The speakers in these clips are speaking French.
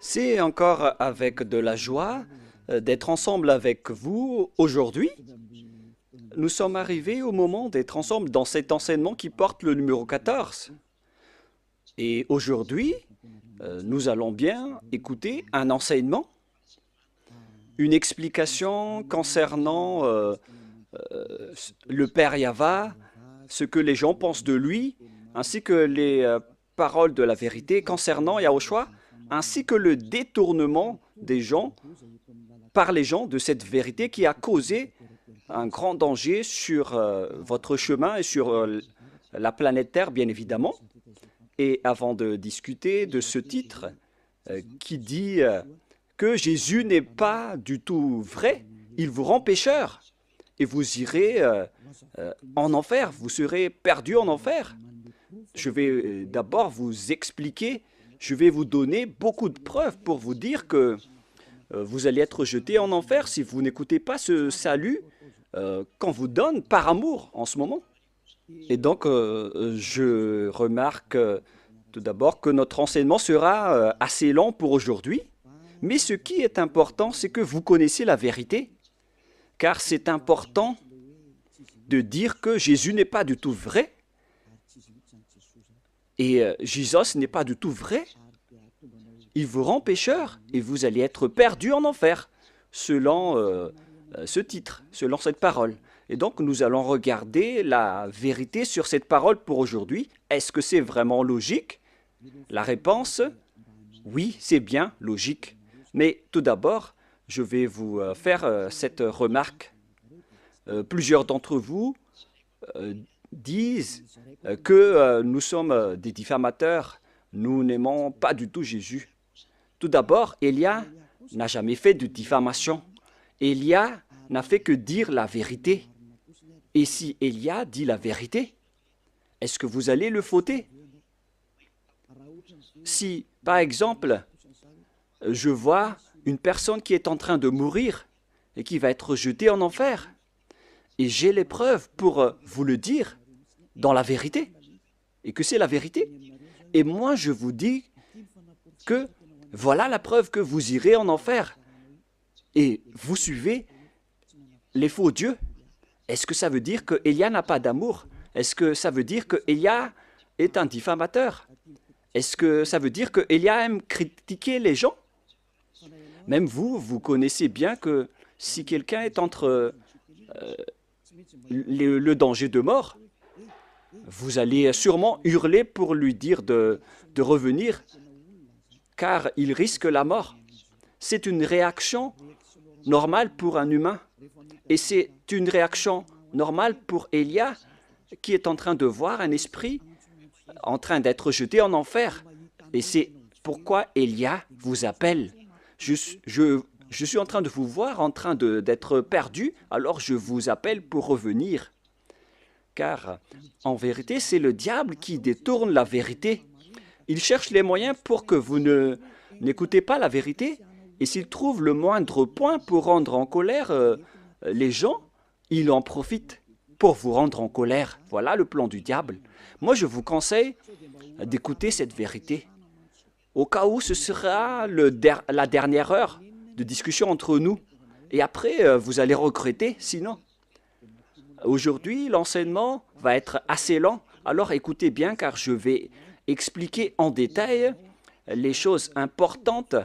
C'est encore avec de la joie d'être ensemble avec vous aujourd'hui. Nous sommes arrivés au moment d'être ensemble dans cet enseignement qui porte le numéro 14. Et aujourd'hui, nous allons bien écouter un enseignement, une explication concernant le Père Yahva, ce que les gens pensent de lui, ainsi que les paroles de la vérité concernant Yahushua, ainsi que le détournement des gens par les gens de cette vérité qui a causé un grand danger sur votre chemin et sur la planète Terre, bien évidemment. Et avant de discuter de ce titre qui dit que Jésus n'est pas du tout vrai, il vous rend pécheur et vous irez en enfer, vous serez perdu en enfer. Je vais d'abord vous expliquer, je vais vous donner beaucoup de preuves pour vous dire que vous allez être jeté en enfer si vous n'écoutez pas ce salut qu'on vous donne par amour en ce moment. Et donc, je remarque tout d'abord que notre enseignement sera assez lent pour aujourd'hui, mais ce qui est important, c'est que vous connaissez la vérité, car c'est important de dire que Jésus n'est pas du tout vrai, et Jésus n'est pas du tout vrai. Il vous rend pécheur, et vous allez être perdu en enfer, selon ce titre, selon cette parole. Et donc, nous allons regarder la vérité sur cette parole pour aujourd'hui. Est-ce que c'est vraiment logique? La réponse, oui, c'est bien logique. Mais tout d'abord, je vais vous faire cette remarque. Plusieurs d'entre vous disent que nous sommes des diffamateurs. Nous n'aimons pas du tout Jésus. Tout d'abord, Élia n'a jamais fait de diffamation. Élia n'a fait que dire la vérité. Et si Élia dit la vérité, est-ce que vous allez le fauter? Si, par exemple, je vois une personne qui est en train de mourir et qui va être jetée en enfer, et j'ai les preuves pour vous le dire dans la vérité, et que c'est la vérité, et moi je vous dis que voilà la preuve que vous irez en enfer, et vous suivez les faux dieux. Est-ce que ça veut dire que Élia n'a pas d'amour? Est-ce que ça veut dire que Élia est un diffamateur? Est-ce que ça veut dire que Élia aime critiquer les gens? Même vous, vous connaissez bien que si quelqu'un est entre le danger de mort, vous allez sûrement hurler pour lui dire de revenir, car il risque la mort. C'est une réaction normale pour un humain. Et c'est une réaction normale pour Élia qui est en train de voir un esprit en train d'être jeté en enfer. Et c'est pourquoi Élia vous appelle. Je suis en train de vous voir en train d'être perdu, alors je vous appelle pour revenir. Car en vérité, c'est le diable qui détourne la vérité. Il cherche les moyens pour que vous n'écoutez pas la vérité. Et s'il trouve le moindre point pour rendre en colère les gens, il en profite pour vous rendre en colère. Voilà le plan du diable. Moi, je vous conseille d'écouter cette vérité. Au cas où ce sera la dernière heure de discussion entre nous. Et après, vous allez regretter, sinon. Aujourd'hui, l'enseignement va être assez lent. Alors écoutez bien, car je vais expliquer en détail les choses importantes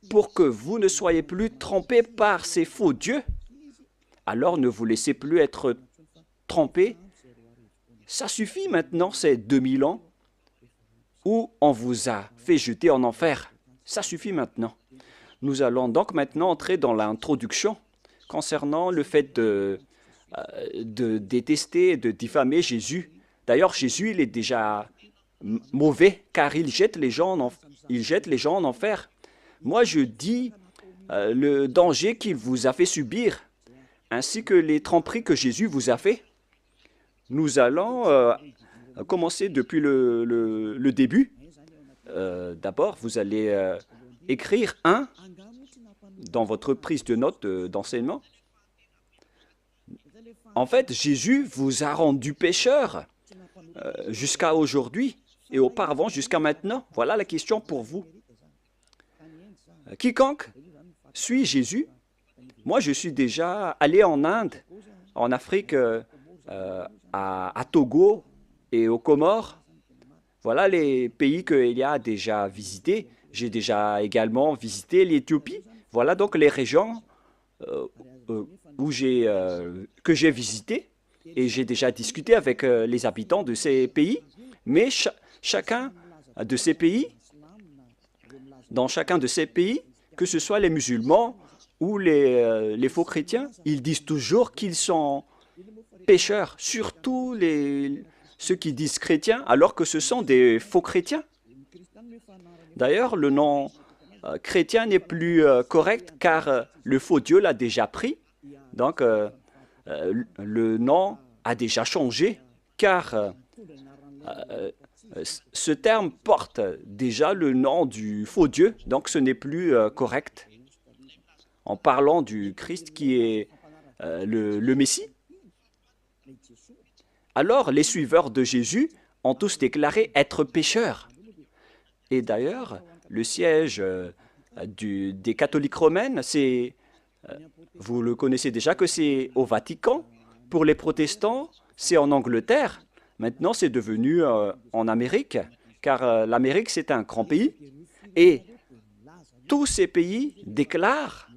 pour que vous ne soyez plus trompés par ces faux dieux. Alors ne vous laissez plus être trompés. Ça suffit maintenant, ces 2000 ans où on vous a fait jeter en enfer. Ça suffit maintenant. Nous allons donc maintenant entrer dans l'introduction concernant le fait de détester, de diffamer Jésus. D'ailleurs, Jésus, il est déjà mauvais car il jette les gens en enfer. Moi, je dis le danger qu'il vous a fait subir, ainsi que les tromperies que Jésus vous a fait. Nous allons commencer depuis le début. D'abord, vous allez écrire 1 dans votre prise de notes d'enseignement. En fait, Jésus vous a rendu pécheur jusqu'à aujourd'hui et auparavant jusqu'à maintenant. Voilà la question pour vous. quiconque suit Jésus, moi je suis déjà allé en Inde, en Afrique, à Togo et aux Comores. Voilà les pays que Elia a déjà visités. J'ai déjà également visité l'Éthiopie. Voilà donc les régions euh, euh, que j'ai visitées et j'ai déjà discuté avec les habitants de ces pays. Mais chacun de ces pays, dans chacun de ces pays, que ce soit les musulmans ou les faux chrétiens, ils disent toujours qu'ils sont pécheurs, surtout ceux qui disent chrétiens, alors que ce sont des faux chrétiens. D'ailleurs, le nom chrétien n'est plus correct car le faux Dieu l'a déjà pris. Donc, le nom a déjà changé car ce terme porte déjà le nom du faux Dieu, donc ce n'est plus correct en parlant du Christ qui est le Messie. Alors, les suiveurs de Jésus ont tous déclaré être pécheurs. Et d'ailleurs, le siège des catholiques romaines, vous le connaissez déjà que c'est au Vatican. Pour les protestants, c'est en Angleterre. Maintenant, c'est devenu en Amérique, car l'Amérique, c'est un grand pays. Et tous ces pays déclarent,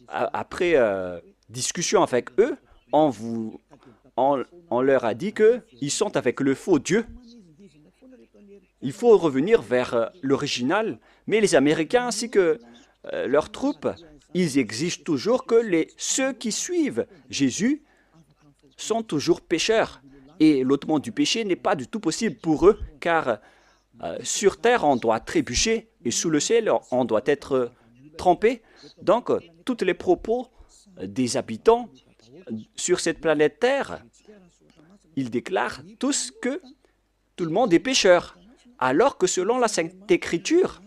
après discussion avec eux, on leur a dit qu'ils sont avec le faux Dieu. Il faut revenir vers l'original, mais les Américains ainsi que leurs troupes, ils exigent toujours que ceux qui suivent Jésus sont toujours pécheurs. Et l'ôtement du péché n'est pas du tout possible pour eux, car sur terre, on doit trébucher, et sous le ciel, on doit être trempé. Donc, tous les propos des habitants sur cette planète Terre, ils déclarent tous que tout le monde est pécheur. Alors que selon la Sainte Écriture,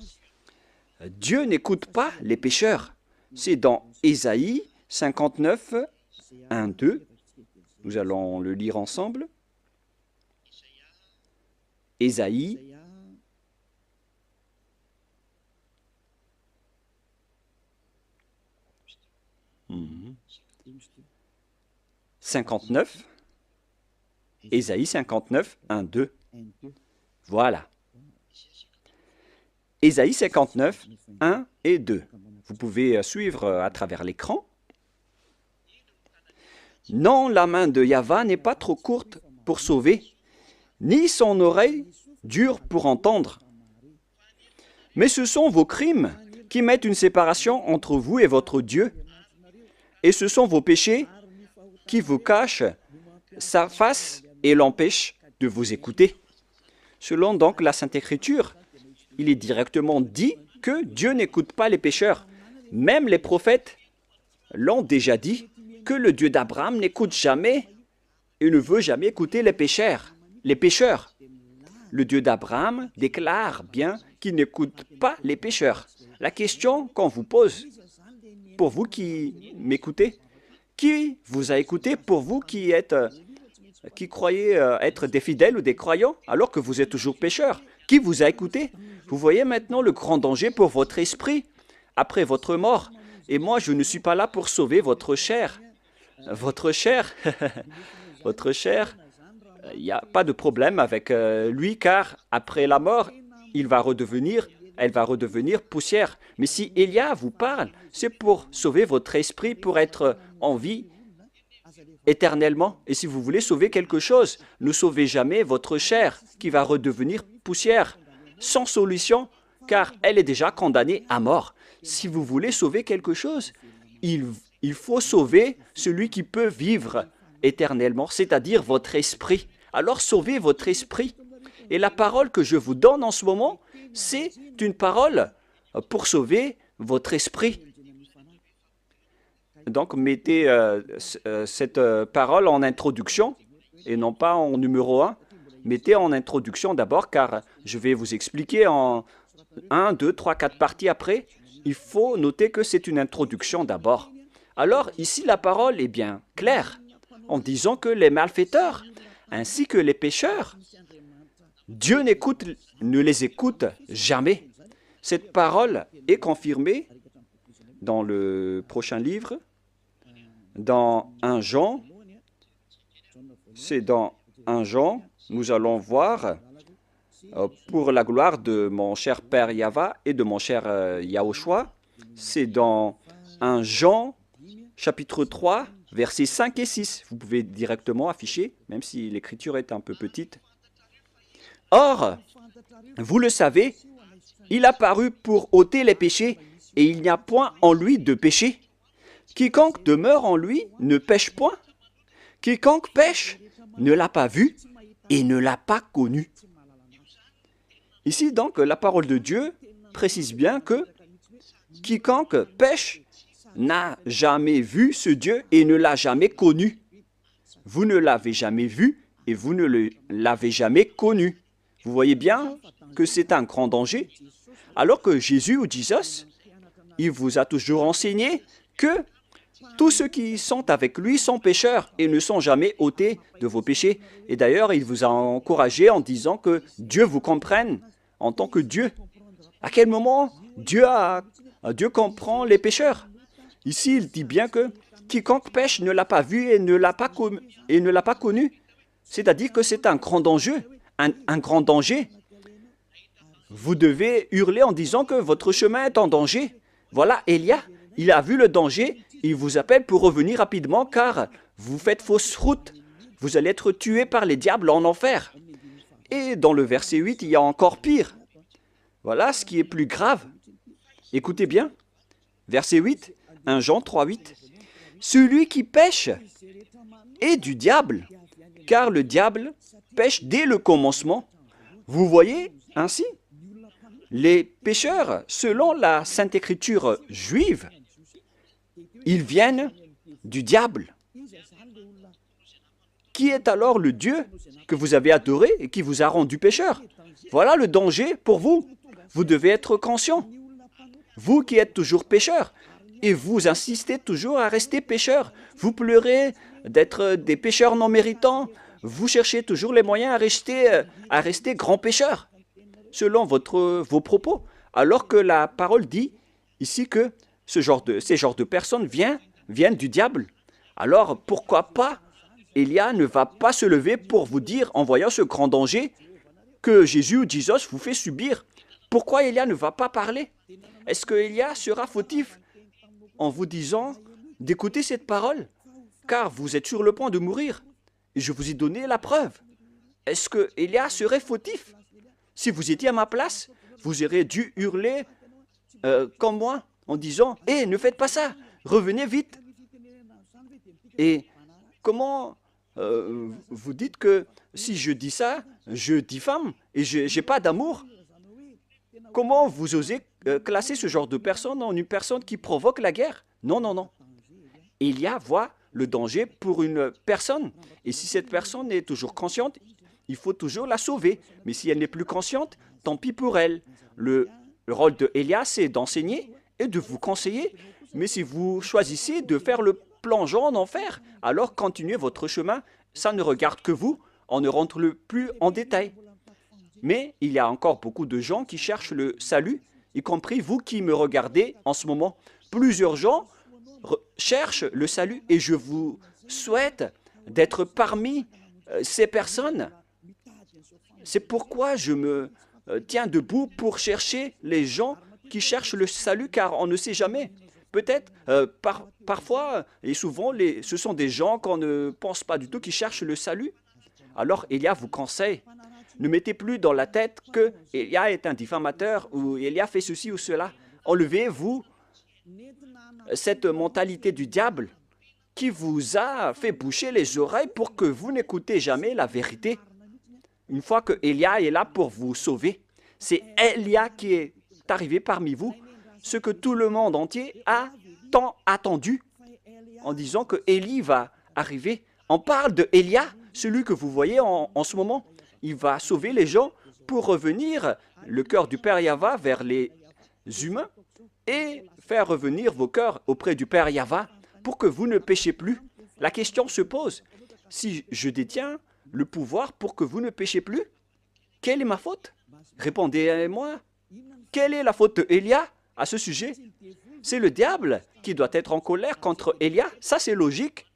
Dieu n'écoute pas les pécheurs. C'est dans Ésaïe 59, 1, 2. Nous allons le lire ensemble. Ésaïe 59. Ésaïe 59, 1, 2. Voilà. Ésaïe 59, 1 et 2. Vous pouvez suivre à travers l'écran. Non, la main de Yahva n'est pas trop courte pour sauver, ni son oreille dure pour entendre. Mais ce sont vos crimes qui mettent une séparation entre vous et votre Dieu, et ce sont vos péchés qui vous cachent sa face et l'empêchent de vous écouter. Selon donc la Sainte Écriture, il est directement dit que Dieu n'écoute pas les pécheurs. Même les prophètes l'ont déjà dit, que le Dieu d'Abraham n'écoute jamais et ne veut jamais écouter les pécheurs. Le Dieu d'Abraham déclare bien qu'il n'écoute pas les pécheurs. La question qu'on vous pose, pour vous qui m'écoutez, qui vous a écouté pour vous qui croyez être des fidèles ou des croyants alors que vous êtes toujours pécheurs? Qui vous a écouté? Vous voyez maintenant le grand danger pour votre esprit après votre mort. Et moi, je ne suis pas là pour sauver votre chair. Votre chair, il n'y a pas de problème avec lui car après la mort, elle va redevenir poussière. Mais si Élia vous parle, c'est pour sauver votre esprit, pour être en vie éternellement. Et si vous voulez sauver quelque chose, ne sauvez jamais votre chair qui va redevenir poussière, sans solution, car elle est déjà condamnée à mort. Si vous voulez sauver quelque chose, il faut sauver celui qui peut vivre éternellement, c'est-à-dire votre esprit. Alors sauvez votre esprit. Et la parole que je vous donne en ce moment, c'est une parole pour sauver votre esprit. Donc mettez cette parole en introduction et non pas en numéro 1. Mettez en introduction d'abord car je vais vous expliquer en 1, 2, 3, 4 parties après. Il faut noter que c'est une introduction d'abord. Alors ici la parole est bien claire en disant que les malfaiteurs ainsi que les pécheurs, Dieu ne les écoute jamais. Cette parole est confirmée dans le prochain livre, dans 1 Jean. C'est dans 1 Jean, nous allons voir, pour la gloire de mon cher Père Yava et de mon cher Yahushua, c'est dans 1 Jean, chapitre 3, versets 5 et 6. Vous pouvez directement afficher, même si l'écriture est un peu petite. Or, vous le savez, il a paru pour ôter les péchés, et il n'y a point en lui de péché. Quiconque demeure en lui ne pêche point. Quiconque pêche ne l'a pas vu et ne l'a pas connu. Ici, donc, la parole de Dieu précise bien que quiconque pêche n'a jamais vu ce Dieu et ne l'a jamais connu. Vous ne l'avez jamais vu et vous ne l'avez jamais connu. Vous voyez bien que c'est un grand danger. Alors que Jésus ou Jesus, il vous a toujours enseigné que tous ceux qui sont avec lui sont pécheurs et ne sont jamais ôtés de vos péchés. Et d'ailleurs, il vous a encouragé en disant que Dieu vous comprenne en tant que Dieu. À quel moment Dieu comprend les pécheurs? Ici, il dit bien que quiconque pêche ne l'a pas vu et ne l'a pas connu. C'est-à-dire que c'est un grand danger. Un grand danger. Vous devez hurler en disant que votre chemin est en danger. Voilà, Élia, il a vu le danger. Il vous appelle pour revenir rapidement car vous faites fausse route. Vous allez être tué par les diables en enfer. Et dans le verset 8, il y a encore pire. Voilà ce qui est plus grave. Écoutez bien. Verset 8, 1 Jean 3, 8. Celui qui pêche est du diable, car le diable pêche dès le commencement. Vous voyez ainsi, les pécheurs, selon la Sainte Écriture juive, ils viennent du diable. Qui est alors le Dieu que vous avez adoré et qui vous a rendu pécheur? Voilà le danger pour vous. Vous devez être conscient. Vous qui êtes toujours pécheur, et vous insistez toujours à rester pécheur. Vous pleurez d'être des pécheurs non méritants. Vous cherchez toujours les moyens à rester grand pécheur, selon vos propos. Alors que la parole dit ici que ces genres de personnes viennent du diable. Alors, pourquoi pas Élia ne va pas se lever pour vous dire, en voyant ce grand danger, que Jésus ou Jesus vous fait subir? Pourquoi Élia ne va pas parler? Est-ce que Élia sera fautif en vous disant d'écouter cette parole? Car vous êtes sur le point de mourir. Et je vous ai donné la preuve. Est-ce que Élia serait fautif? Si vous étiez à ma place, vous auriez dû hurler comme moi, en disant « Hé, ne faites pas ça, revenez vite !» Et comment vous dites que si je dis ça, je diffame et je n'ai pas d'amour? Comment vous osez classer ce genre de personne en une personne qui provoque la guerre? Non, non, non. Élia voit le danger pour une personne. Et si cette personne est toujours consciente, il faut toujours la sauver. Mais si elle n'est plus consciente, tant pis pour elle. Le rôle de Élia, c'est d'enseigner et de vous conseiller. Mais si vous choisissez de faire le plongeon en enfer, alors continuez votre chemin. Ça ne regarde que vous. On ne rentre plus en détail. Mais il y a encore beaucoup de gens qui cherchent le salut, y compris vous qui me regardez en ce moment. Plusieurs gens cherchent le salut et je vous souhaite d'être parmi ces personnes. C'est pourquoi je me tiens debout pour chercher les gens qui cherchent le salut, car on ne sait jamais. Peut-être, parfois et souvent, ce sont des gens qu'on ne pense pas du tout qui cherchent le salut. Alors, Élia vous conseille, ne mettez plus dans la tête que Élia est un diffamateur ou Élia fait ceci ou cela. Enlevez-vous cette mentalité du diable qui vous a fait boucher les oreilles pour que vous n'écoutez jamais la vérité. Une fois que Élia est là pour vous sauver, c'est Élia qui est arrivé parmi vous, ce que tout le monde entier a tant attendu, en disant que Élie va arriver. On parle de Élia, celui que vous voyez en ce moment. Il va sauver les gens pour revenir le cœur du Père Yahva vers les humains et faire revenir vos cœurs auprès du Père Yahva pour que vous ne péchez plus. La question se pose, si je détiens le pouvoir pour que vous ne péchez plus, quelle est ma faute? Répondez-moi Quelle est la faute d'Élia à ce sujet? C'est le diable qui doit être en colère contre Élia. Ça, c'est logique.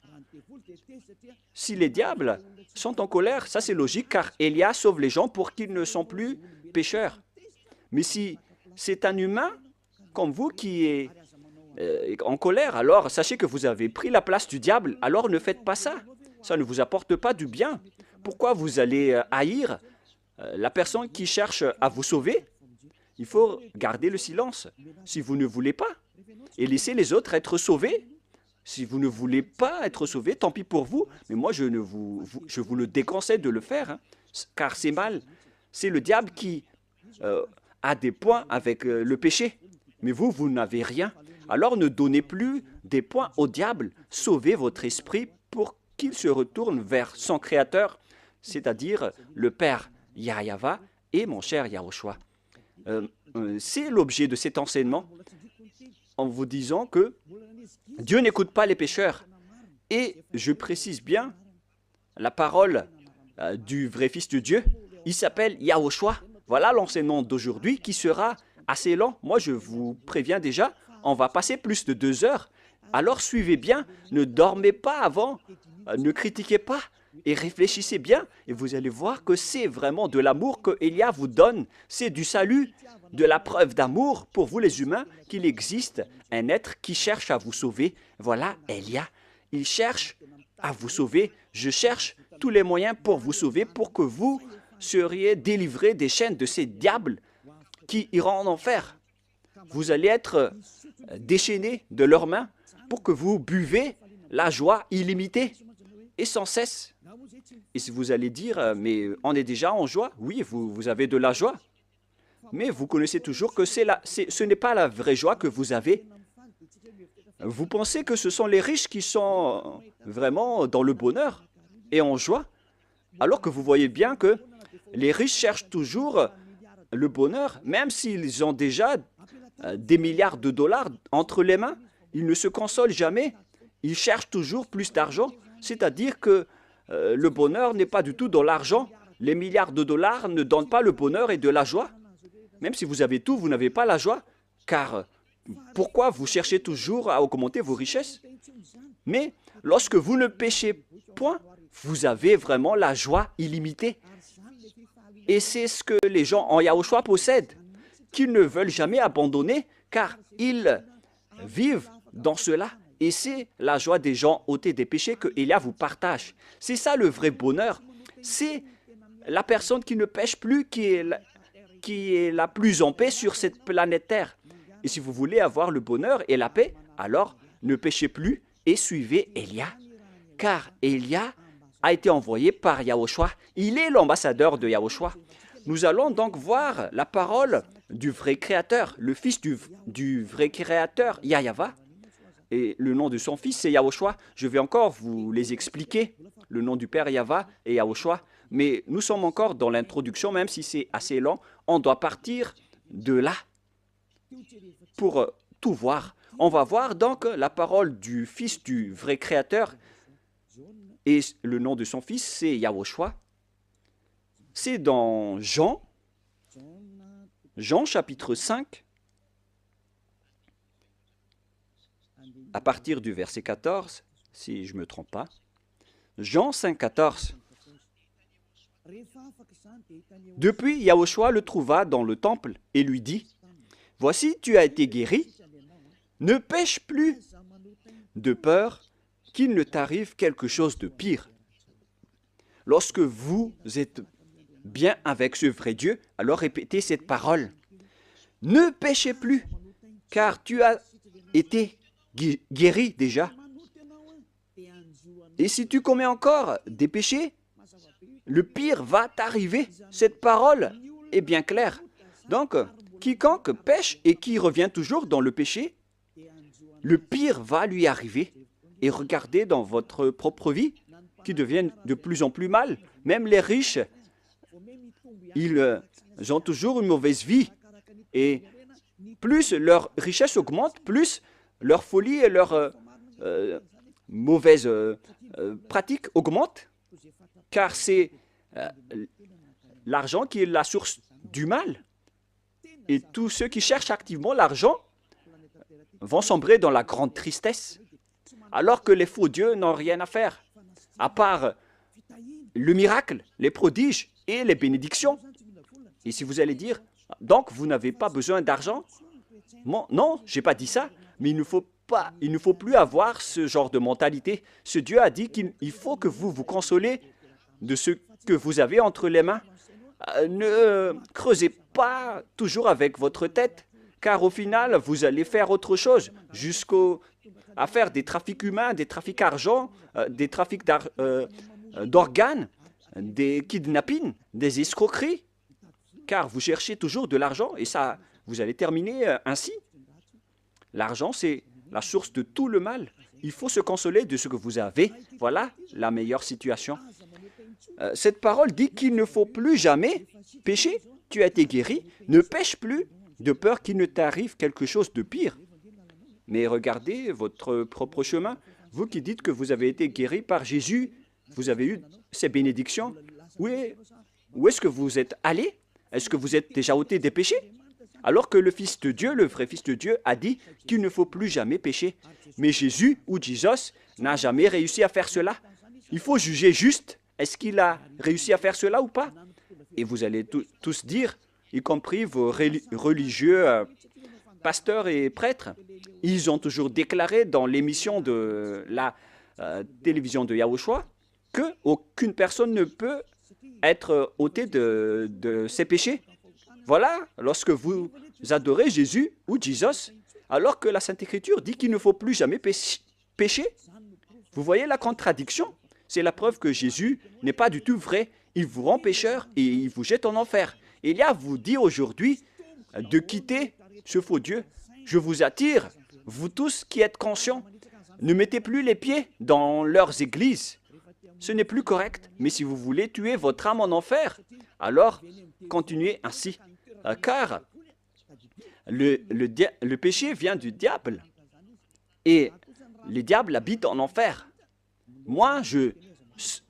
Si les diables sont en colère, ça c'est logique, car Élia sauve les gens pour qu'ils ne sont plus pécheurs. Mais si c'est un humain comme vous qui est en colère, alors sachez que vous avez pris la place du diable, alors ne faites pas ça. Ça ne vous apporte pas du bien. Pourquoi vous allez haïr la personne qui cherche à vous sauver? Il faut garder le silence si vous ne voulez pas et laisser les autres être sauvés. Si vous ne voulez pas être sauvé, tant pis pour vous, mais moi je vous le déconseille de le faire, hein, car c'est mal. C'est le diable qui a des points avec le péché, mais vous n'avez rien. Alors ne donnez plus des points au diable, sauvez votre esprit pour qu'il se retourne vers son Créateur, c'est-à-dire le Père Yahweh et mon cher Yahushua. C'est l'objet de cet enseignement, en vous disant que Dieu n'écoute pas les pécheurs. Et je précise bien, la parole du vrai Fils de Dieu, il s'appelle Yahushua. Voilà l'enseignement d'aujourd'hui qui sera assez lent. Moi, je vous préviens déjà, on va passer plus de 2 heures. Alors suivez bien, ne dormez pas avant, ne critiquez pas et réfléchissez bien. Et vous allez voir que c'est vraiment de l'amour que Élia vous donne. C'est du salut, de la preuve d'amour pour vous les humains qu'il existe un être qui cherche à vous sauver. Voilà Élia, il cherche à vous sauver. Je cherche tous les moyens pour vous sauver, pour que vous seriez délivrés des chaînes de ces diables qui iront en enfer. Vous allez être déchaînés de leurs mains pour que vous buvez la joie illimitée et sans cesse. Et si vous allez dire, mais on est déjà en joie, oui, vous avez de la joie. Mais vous connaissez toujours que ce n'est pas la vraie joie que vous avez. Vous pensez que ce sont les riches qui sont vraiment dans le bonheur et en joie, alors que vous voyez bien que les riches cherchent toujours le bonheur, même s'ils ont déjà des milliards de dollars entre les mains, ils ne se consolent jamais. Ils cherchent toujours plus d'argent, c'est-à-dire que le bonheur n'est pas du tout dans l'argent. Les milliards de dollars ne donnent pas le bonheur et de la joie. Même si vous avez tout, vous n'avez pas la joie, car pourquoi vous cherchez toujours à augmenter vos richesses? Mais lorsque vous ne péchez point, vous avez vraiment la joie illimitée. Et c'est ce que les gens en Yahushua possèdent, qu'ils ne veulent jamais abandonner, car ils vivent dans cela. Et c'est la joie des gens ôtés des péchés que Élia vous partage. C'est ça le vrai bonheur. C'est la personne qui ne pêche plus qui est la plus en paix sur cette planète Terre. Et si vous voulez avoir le bonheur et la paix, alors ne péchez plus et suivez Élia. Car Élia a été envoyé par Yahushua. Il est l'ambassadeur de Yahushua. Nous allons donc voir la parole du vrai Créateur, le Fils du vrai Créateur, Yahweh. Et le nom de son Fils, c'est Yahushua. Je vais encore vous les expliquer, le nom du Père Yahweh et Yahushua. Mais nous sommes encore dans l'introduction, même si c'est assez lent. On doit partir de là pour tout voir. On va voir donc la parole du Fils du vrai Créateur. Et le nom de son Fils, c'est Yahushua. C'est dans Jean chapitre 5, à partir du verset 14, si je ne me trompe pas. Jean 5, 14. Depuis, Yahushua le trouva dans le temple et lui dit, « Voici, tu as été guéri, ne pêche plus, de peur qu'il ne t'arrive quelque chose de pire. » Lorsque vous êtes bien avec ce vrai Dieu, alors répétez cette parole. « Ne péchez plus, car tu as été guéri déjà. Et si tu commets encore des péchés, le pire va t'arriver. » Cette parole est bien claire. Donc, quiconque pêche et qui revient toujours dans le péché, le pire va lui arriver. Et regardez dans votre propre vie, qui devient de plus en plus mal. Même les riches, ils ont toujours une mauvaise vie. Et plus leur richesse augmente, plus leur folie et leur mauvaise pratique augmentent. Car c'est l'argent qui est la source du mal. Et tous ceux qui cherchent activement l'argent vont sombrer dans la grande tristesse, alors que les faux dieux n'ont rien à faire, à part le miracle, les prodiges et les bénédictions. Et si vous allez dire, donc vous n'avez pas besoin d'argent? Non, je n'ai pas dit ça, mais il ne faut plus avoir ce genre de mentalité. Ce Dieu a dit qu'il faut que vous vous consolez de ce que vous avez entre les mains. Ne creusez pas toujours avec votre tête, car au final, vous allez faire autre chose, jusqu'à faire des trafics humains, des trafics d'argent, des trafics d'organes, des kidnappings, des escroqueries, car vous cherchez toujours de l'argent et ça, vous allez terminer ainsi. L'argent, c'est la source de tout le mal. Il faut se consoler de ce que vous avez. Voilà la meilleure situation. Cette parole dit qu'il ne faut plus jamais pécher. Tu as été guéri, ne pêche plus, de peur qu'il ne t'arrive quelque chose de pire. Mais regardez votre propre chemin. Vous qui dites que vous avez été guéri par Jésus, vous avez eu ces bénédictions. Où est-ce que vous êtes allé? Est-ce que vous êtes déjà ôté des péchés? Alors que le Fils de Dieu, le vrai Fils de Dieu, a dit qu'il ne faut plus jamais pécher. Mais Jésus ou Jesus n'a jamais réussi à faire cela. Il faut juger juste. Est-ce qu'il a réussi à faire cela ou pas? Et vous allez tous dire, y compris vos religieux pasteurs et prêtres, ils ont toujours déclaré dans l'émission de la télévision de Yahushua qu'aucune personne ne peut être ôtée de ses péchés. Voilà, lorsque vous adorez Jésus ou Jesus, alors que la Sainte Écriture dit qu'il ne faut plus jamais pécher. Vous voyez la contradiction? C'est la preuve que Jésus n'est pas du tout vrai. Il vous rend pécheur et il vous jette en enfer. Élia vous dit aujourd'hui de quitter ce faux Dieu. Je vous attire, vous tous qui êtes conscients, ne mettez plus les pieds dans leurs églises. Ce n'est plus correct, mais si vous voulez tuer votre âme en enfer, alors continuez ainsi. Car le péché vient du diable et les diables habitent en enfer. Moi,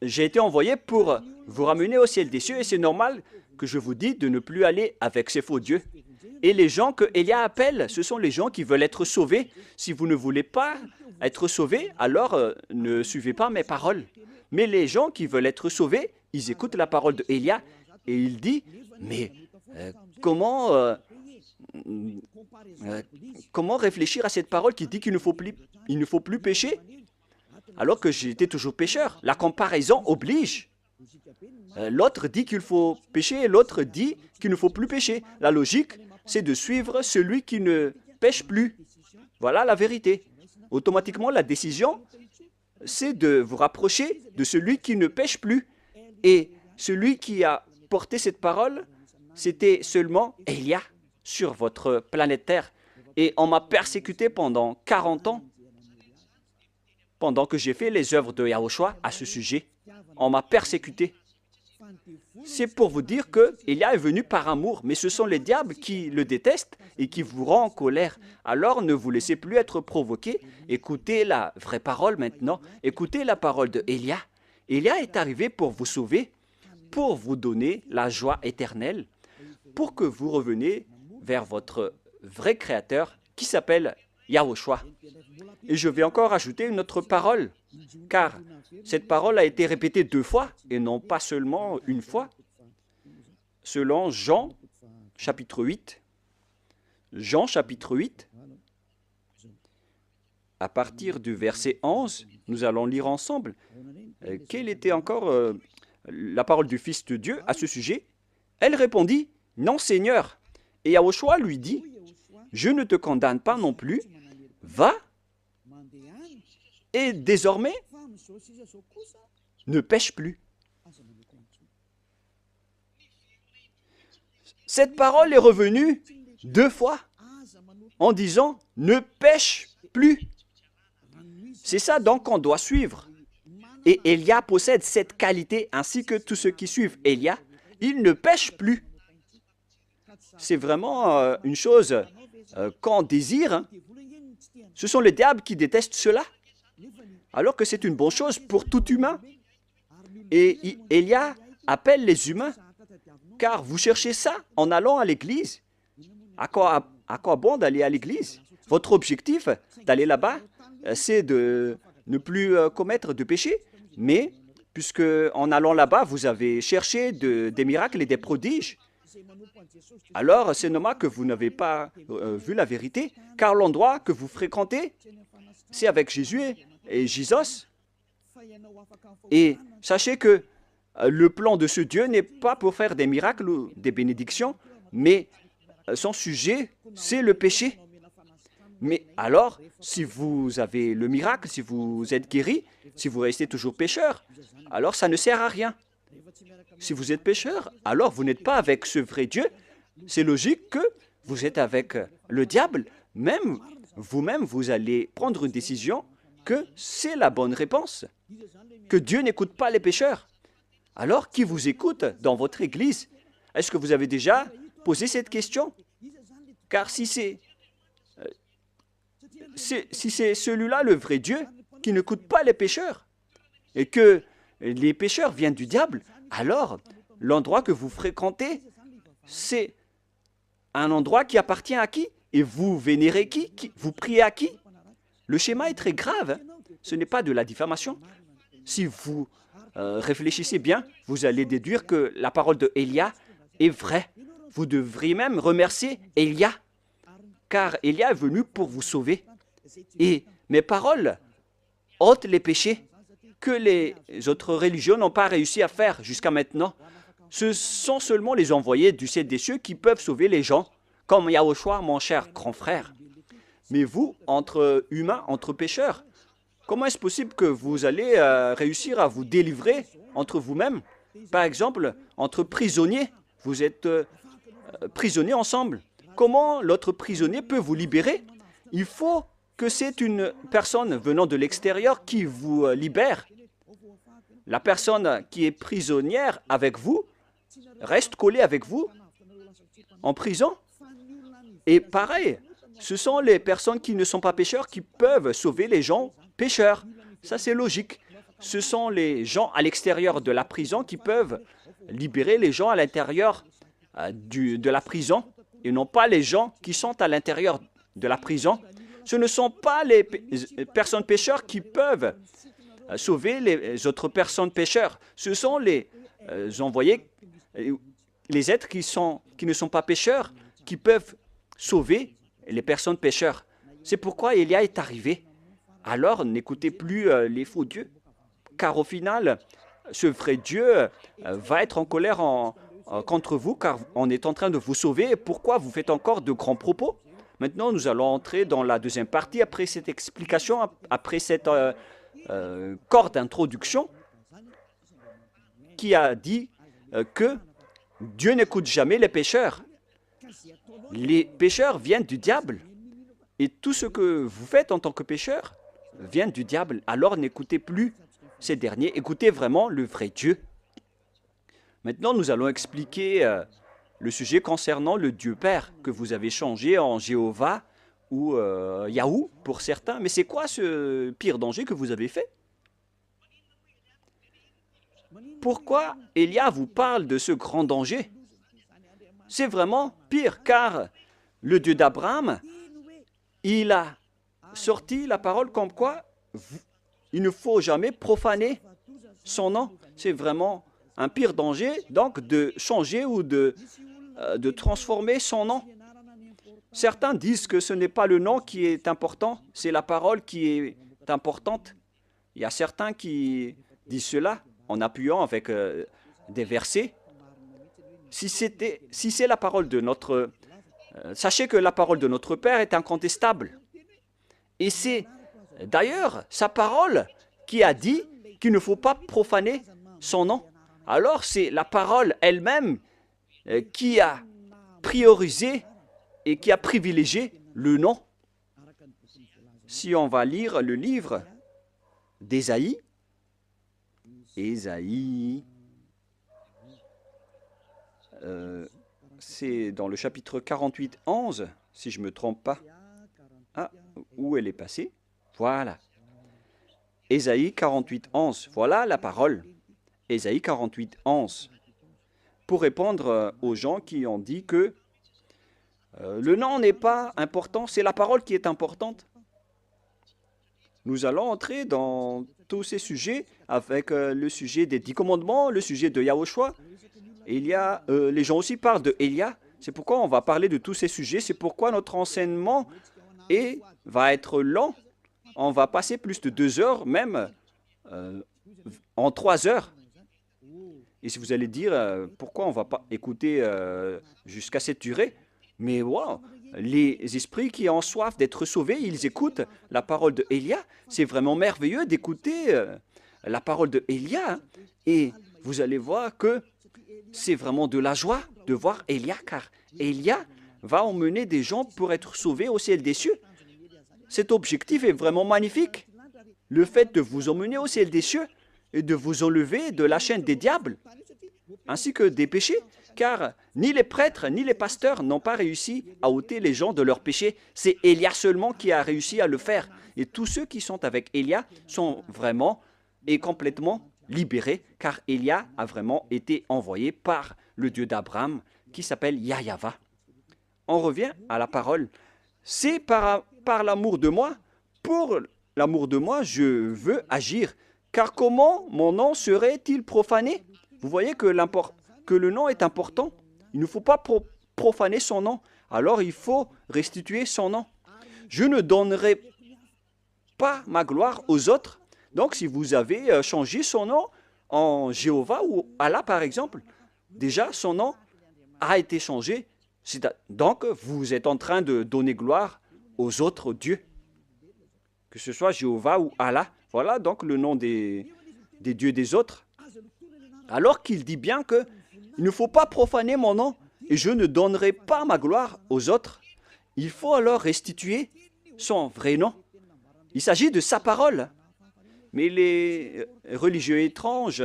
j'ai été envoyé pour vous ramener au ciel des cieux et c'est normal que je vous dis de ne plus aller avec ces faux dieux. Et les gens que Élia appelle, ce sont les gens qui veulent être sauvés. Si vous ne voulez pas être sauvés, alors ne suivez pas mes paroles. Mais les gens qui veulent être sauvés, ils écoutent la parole de Élia et il dit, mais comment réfléchir à cette parole qui dit qu'il ne faut plus pécher alors que j'étais toujours pécheur? La comparaison oblige. L'autre dit qu'il faut pécher et l'autre dit qu'il ne faut plus pécher. La logique, c'est de suivre celui qui ne pêche plus. Voilà la vérité. Automatiquement, la décision, c'est de vous rapprocher de celui qui ne pêche plus. Et celui qui a porté cette parole, c'était seulement Élia sur votre planète Terre. Et on m'a persécuté pendant 40 ans, pendant que j'ai fait les œuvres de Yahushua à ce sujet. On m'a persécuté. C'est pour vous dire que Élia est venu par amour, mais ce sont les diables qui le détestent et qui vous rendent en colère. Alors ne vous laissez plus être provoqué. Écoutez la vraie parole maintenant. Écoutez la parole de Élia. Élia est arrivé pour vous sauver, pour vous donner la joie éternelle, pour que vous reveniez vers votre vrai Créateur qui s'appelle Yahushua. Et je vais encore ajouter une autre parole, car cette parole a été répétée 2 fois et non pas seulement une fois. Selon Jean, chapitre 8, Jean, chapitre 8, à partir du verset 11, nous allons lire ensemble. Quelle était encore la parole du Fils de Dieu à ce sujet? Elle répondit, « Non, Seigneur. » Et Yahushua lui dit, « Je ne te condamne pas non plus. Va, et désormais, ne pêche plus. » Cette parole est revenue 2 fois en disant « Ne pêche plus ». C'est ça donc qu'on doit suivre. Et Élia possède cette qualité ainsi que tous ceux qui suivent Élia. Il ne pêche plus. C'est vraiment une chose qu'on désire. Hein. Ce sont les diables qui détestent cela. Alors que c'est une bonne chose pour tout humain. Et Élia appelle les humains. Car vous cherchez ça en allant à l'église. À quoi bon d'aller à l'église? Votre objectif d'aller là-bas, c'est de ne plus commettre de péché. Mais puisque en allant là-bas, vous avez cherché des miracles et des prodiges, alors c'est normal que vous n'avez pas vu la vérité, car l'endroit que vous fréquentez, c'est avec Jésus et Jésus. Et sachez que le plan de ce Dieu n'est pas pour faire des miracles ou des bénédictions, mais son sujet, c'est le péché. Mais alors, si vous avez le miracle, si vous êtes guéri, si vous restez toujours pécheur, alors ça ne sert à rien. Si vous êtes pécheur, alors vous n'êtes pas avec ce vrai Dieu. C'est logique que vous êtes avec le diable. Même vous-même, vous allez prendre une décision que c'est la bonne réponse, que Dieu n'écoute pas les pécheurs. Alors, qui vous écoute dans votre église? Est-ce que vous avez déjà posé cette question? Car si c'est celui-là le vrai Dieu qui n'écoute pas les pécheurs et que les pécheurs viennent du diable, alors l'endroit que vous fréquentez, c'est un endroit qui appartient à qui? Et vous vénérez qui? Vous priez à qui? Le schéma est très grave. Ce n'est pas de la diffamation. Si vous réfléchissez bien, vous allez déduire que la parole de Élia est vraie. Vous devriez même remercier Élia, car Élia est venu pour vous sauver. Et mes paroles ôtent les péchés que les autres religions n'ont pas réussi à faire jusqu'à maintenant. Ce sont seulement les envoyés du ciel des cieux qui peuvent sauver les gens, comme Yahushua, mon cher grand frère. Mais vous, entre humains, entre pécheurs, comment est-ce possible que vous allez réussir à vous délivrer entre vous-mêmes? Par exemple, entre prisonniers, vous êtes prisonniers ensemble. Comment l'autre prisonnier peut vous libérer? Il faut que c'est une personne venant de l'extérieur qui vous libère. La personne qui est prisonnière avec vous reste collée avec vous en prison. Et pareil, ce sont les personnes qui ne sont pas pécheurs qui peuvent sauver les gens pécheurs. Ça, c'est logique. Ce sont les gens à l'extérieur de la prison qui peuvent libérer les gens à l'intérieur de la prison et non pas les gens qui sont à l'intérieur de la prison. Ce ne sont pas les personnes pécheurs qui peuvent sauver les autres personnes pécheurs. Ce sont les envoyés, les êtres qui ne sont pas pécheurs, qui peuvent sauver les personnes pécheurs. C'est pourquoi Élia est arrivé. Alors, n'écoutez plus les faux dieux, car au final, ce vrai Dieu va être en colère contre vous, car on est en train de vous sauver. Pourquoi vous faites encore de grands propos? Maintenant, nous allons entrer dans la deuxième partie, après cette explication, après cette corps d'introduction, qui a dit que Dieu n'écoute jamais les pécheurs. Les pécheurs viennent du diable. Et tout ce que vous faites en tant que pécheur vient du diable. Alors n'écoutez plus ces derniers, écoutez vraiment le vrai Dieu. Maintenant, nous allons expliquer le sujet concernant le Dieu Père que vous avez changé en Jéhovah ou Yahou pour certains. Mais c'est quoi ce pire danger que vous avez fait? Pourquoi Élia vous parle de ce grand danger? C'est vraiment pire, car le Dieu d'Abraham, il a sorti la parole comme quoi il ne faut jamais profaner son nom. C'est vraiment un pire danger, donc, de changer ou de transformer son nom. Certains disent que ce n'est pas le nom qui est important, c'est la parole qui est importante. Il y a certains qui disent cela en appuyant avec des versets. Si c'est la parole de notre... sachez que la parole de notre Père est incontestable. Et c'est d'ailleurs sa parole qui a dit qu'il ne faut pas profaner son nom. Alors c'est la parole elle-même qui a priorisé et qui a privilégié le nom. Si on va lire le livre d'Ésaïe, c'est dans le chapitre 48, 11, si je ne me trompe pas. Ah, où elle est passée? Voilà. Ésaïe 48, 11. Voilà la parole. Ésaïe 48, 11. Pour répondre aux gens qui ont dit que Le nom n'est pas important, c'est la parole qui est importante. Nous allons entrer dans tous ces sujets avec le sujet des 10 commandements, le sujet de Yahushua. Les gens aussi parlent de Elia. C'est pourquoi on va parler de tous ces sujets. C'est pourquoi notre enseignement va être lent. On va passer plus de 2 heures, même en 3 heures. Et si vous allez dire pourquoi on ne va pas écouter jusqu'à cette durée, mais wow, les esprits qui ont soif d'être sauvés, ils écoutent la parole de Elia. C'est vraiment merveilleux d'écouter la parole de Elia. Hein. Et vous allez voir que c'est vraiment de la joie de voir Elia, car Elia va emmener des gens pour être sauvés au ciel des cieux. Cet objectif est vraiment magnifique. Le fait de vous emmener au ciel des cieux et de vous enlever de la chaîne des diables, ainsi que des péchés, car ni les prêtres ni les pasteurs n'ont pas réussi à ôter les gens de leurs péchés. C'est Élia seulement qui a réussi à le faire. Et tous ceux qui sont avec Élia sont vraiment et complètement libérés, car Élia a vraiment été envoyé par le Dieu d'Abraham, qui s'appelle Yahweh. On revient à la parole. C'est par l'amour de moi, pour l'amour de moi, je veux agir. Car comment mon nom serait-il profané? Vous voyez que le nom est important. Il ne faut pas profaner son nom. Alors il faut restituer son nom. Je ne donnerai pas ma gloire aux autres. Donc si vous avez changé son nom en Jéhovah ou Allah par exemple, déjà son nom a été changé. Donc vous êtes en train de donner gloire aux autres dieux. Que ce soit Jéhovah ou Allah. Voilà donc le nom des dieux des autres. Alors qu'il dit bien que il ne faut pas profaner mon nom et je ne donnerai pas ma gloire aux autres. Il faut alors restituer son vrai nom. Il s'agit de sa parole. Mais les religieux étranges,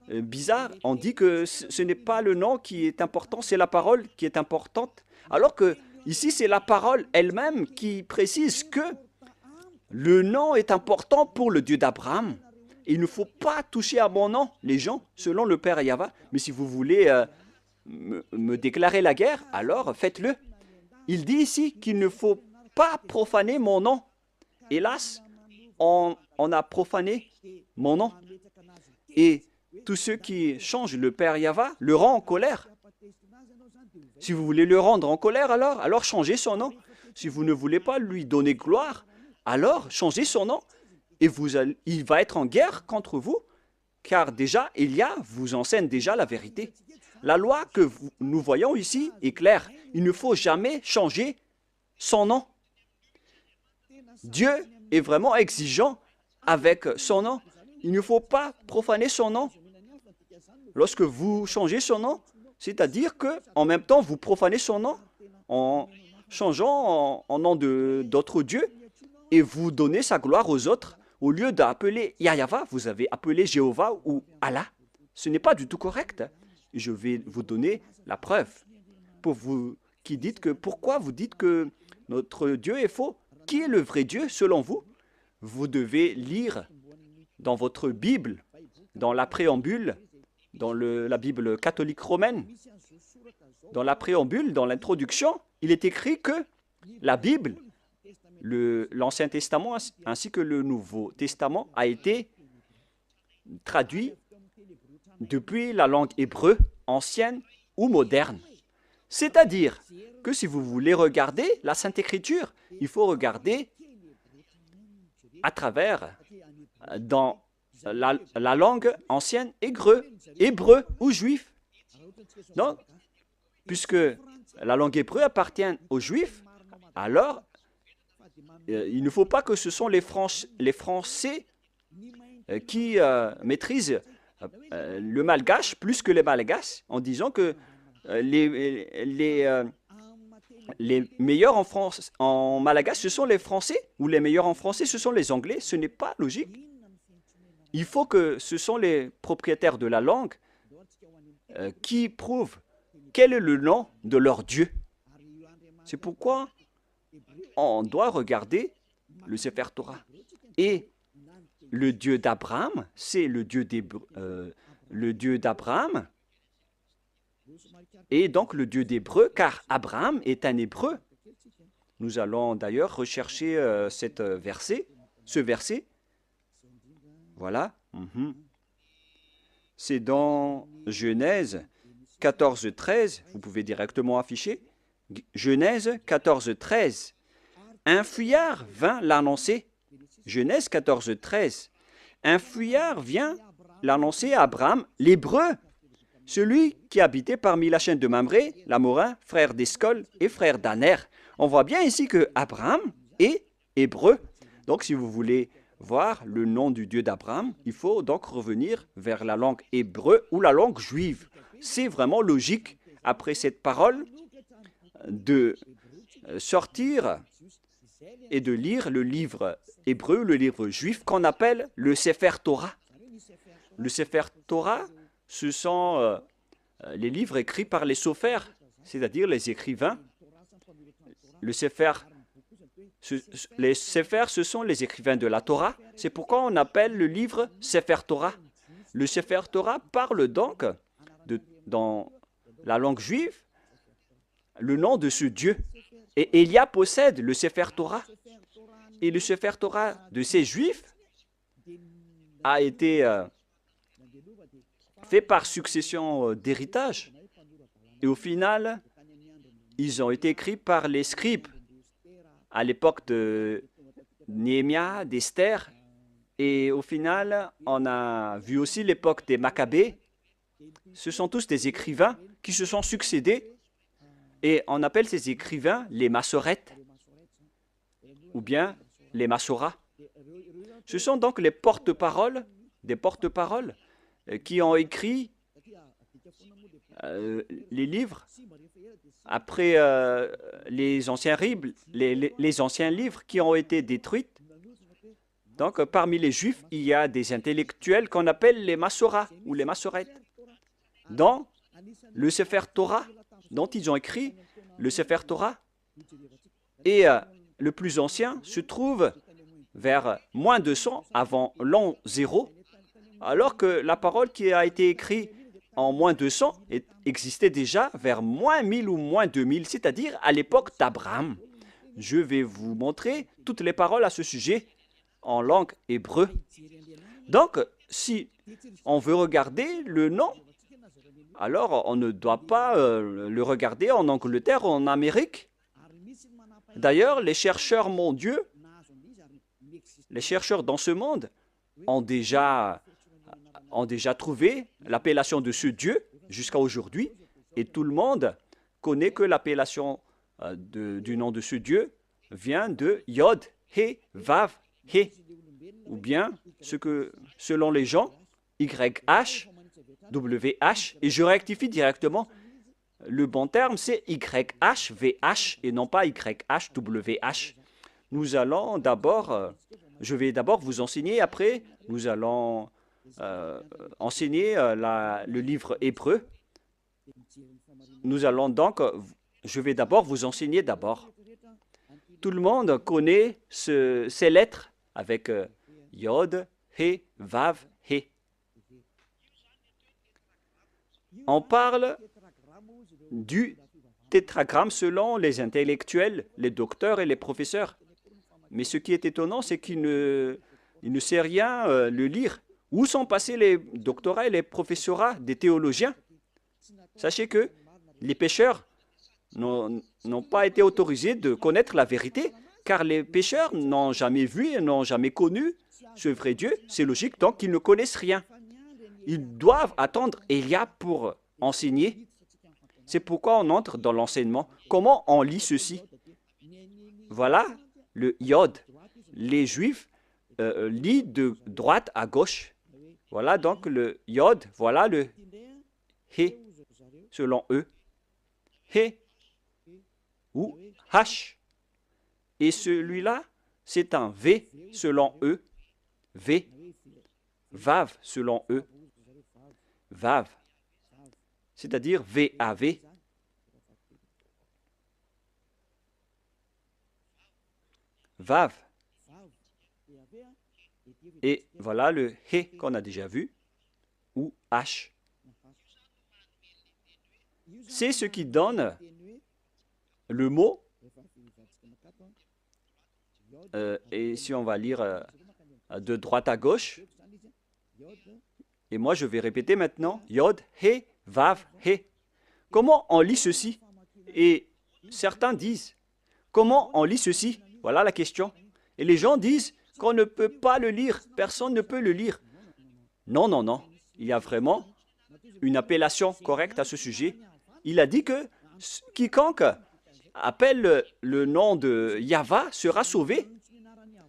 bizarres, ont dit que ce n'est pas le nom qui est important, c'est la parole qui est importante. Alors que ici, c'est la parole elle-même qui précise que le nom est important pour le Dieu d'Abraham. Il ne faut pas toucher à mon nom, les gens, selon le Père Yahweh. Mais si vous voulez me déclarer la guerre, alors faites-le. Il dit ici qu'il ne faut pas profaner mon nom. Hélas, on a profané mon nom. Et tous ceux qui changent le Père Yahweh le rend en colère. Si vous voulez le rendre en colère, alors changez son nom. Si vous ne voulez pas lui donner gloire, alors changez son nom. Et il va être en guerre contre vous, car déjà, Élia vous enseigne déjà la vérité. La loi que nous voyons ici est claire. Il ne faut jamais changer son nom. Dieu est vraiment exigeant avec son nom. Il ne faut pas profaner son nom. Lorsque vous changez son nom, c'est-à-dire qu'en même temps, vous profanez son nom en changeant en nom d'autres dieux et vous donnez sa gloire aux autres. Au lieu d'appeler Yahweh, vous avez appelé Jéhovah ou Allah. Ce n'est pas du tout correct. Je vais vous donner la preuve. Pour vous qui dites que, pourquoi vous dites que notre Dieu est faux? Qui est le vrai Dieu selon vous? Vous devez lire dans votre Bible, dans la préambule, dans la Bible catholique romaine, dans la préambule, dans l'introduction, il est écrit que la Bible, l'Ancien Testament ainsi que le Nouveau Testament a été traduit depuis la langue hébreu ancienne ou moderne. C'est-à-dire que si vous voulez regarder la Sainte Écriture, il faut regarder à travers dans la langue ancienne hébreu ou juif. Donc, puisque la langue hébreu appartient aux juifs, alors il ne faut pas que ce sont les Français qui maîtrisent le malgache plus que les malgaches en disant que les meilleurs en malgache, ce sont les Français, ou les meilleurs en français, ce sont les Anglais. Ce n'est pas logique. Il faut que ce sont les propriétaires de la langue qui prouvent quel est le nom de leur Dieu. C'est pourquoi on doit regarder le Sefer Torah. Et le Dieu d'Abraham, c'est le Dieu d'Abraham, est donc le Dieu d'Hébreu, car Abraham est un Hébreu. Nous allons d'ailleurs rechercher ce verset. Voilà. C'est dans Genèse 14, 13. Vous pouvez directement afficher. Genèse 14, 13. Un fuyard vint l'annoncer. Genèse 14, 13. Un fuyard vient l'annoncer à Abraham, l'Hébreu, celui qui habitait parmi la chaîne de Mamré, l'Amorin, frère d'Escol et frère d'Aner. On voit bien ici que Abraham est hébreu. Donc, si vous voulez voir le nom du Dieu d'Abraham, il faut donc revenir vers la langue hébreu ou la langue juive. C'est vraiment logique, après cette parole, de sortir et de lire le livre hébreu, le livre juif, qu'on appelle le Sefer Torah. Le Sefer Torah, ce sont les livres écrits par les sophères, c'est-à-dire les écrivains. Les Sephers, ce sont les écrivains de la Torah. C'est pourquoi on appelle le livre Sefer Torah. Le Sefer Torah parle donc, dans la langue juive, le nom de ce Dieu. Et Élia possède le Sefer Torah. Et le Sefer Torah de ces Juifs a été fait par succession d'héritage. Et au final, ils ont été écrits par les scribes à l'époque de Néhémia, d'Esther. Et au final, on a vu aussi l'époque des Maccabées. Ce sont tous des écrivains qui se sont succédés. Et on appelle ces écrivains les Massorètes ou bien les Massoras. Ce sont donc les porte-paroles, des porte-paroles qui ont écrit les livres après les anciens livres qui ont été détruits. Donc, parmi les Juifs, il y a des intellectuels qu'on appelle les Massoras ou les Massorètes. Dans le Sefer Torah, dont ils ont écrit le Sefer Torah, et le plus ancien se trouve vers moins 200 avant l'an 0, alors que la parole qui a été écrite en moins 200 existait déjà vers moins 1000 ou moins 2000, c'est-à-dire à l'époque d'Abraham. Je vais vous montrer toutes les paroles à ce sujet en langue hébreu. Donc, si on veut regarder le nom, alors on ne doit pas le regarder en Angleterre ou en Amérique. D'ailleurs, les chercheurs mondiaux, les chercheurs dans ce monde ont déjà trouvé l'appellation de ce Dieu jusqu'à aujourd'hui. Et tout le monde connaît que l'appellation du nom de ce Dieu vient de Yod, He, Vav, He. Ou bien, selon les gens, YH, WH. Et je rectifie directement, le bon terme c'est YHVH et non pas YHWH. Nous allons d'abord, je vais d'abord vous enseigner, après nous allons enseigner le livre hébreu. Nous allons donc, je vais d'abord vous enseigner d'abord. Tout le monde connaît ces lettres avec Yod, He, Vav, He. On parle du tétragramme selon les intellectuels, les docteurs et les professeurs. Mais ce qui est étonnant, c'est qu'il ne sait rien le lire. Où sont passés les doctorats et les professorats des théologiens? Sachez que les pécheurs n'ont pas été autorisés de connaître la vérité, car les pécheurs n'ont jamais vu et n'ont jamais connu ce vrai Dieu. C'est logique, donc ils ne connaissent rien. Ils doivent attendre Élia pour enseigner. C'est pourquoi on entre dans l'enseignement. Comment on lit ceci? Voilà le Yod. Les Juifs lisent de droite à gauche. Voilà donc le Yod. Voilà le He, selon eux. He ou H. Et celui-là, c'est un V, selon eux. V. Vav, selon eux. Vav. C'est-à-dire V-A-V. Vav. Et voilà le He qu'on a déjà vu, ou H. c'est ce qui donne le mot. Et si on va lire de droite à gauche, et moi je vais répéter maintenant, Yod, He, Vav, He. Comment on lit ceci? Et certains disent, comment on lit ceci? Voilà la question. Et les gens disent qu'on ne peut pas le lire, personne ne peut le lire. Non, non, non. Il y a vraiment une appellation correcte à ce sujet. Il a dit que quiconque appelle le nom de Yahva sera sauvé.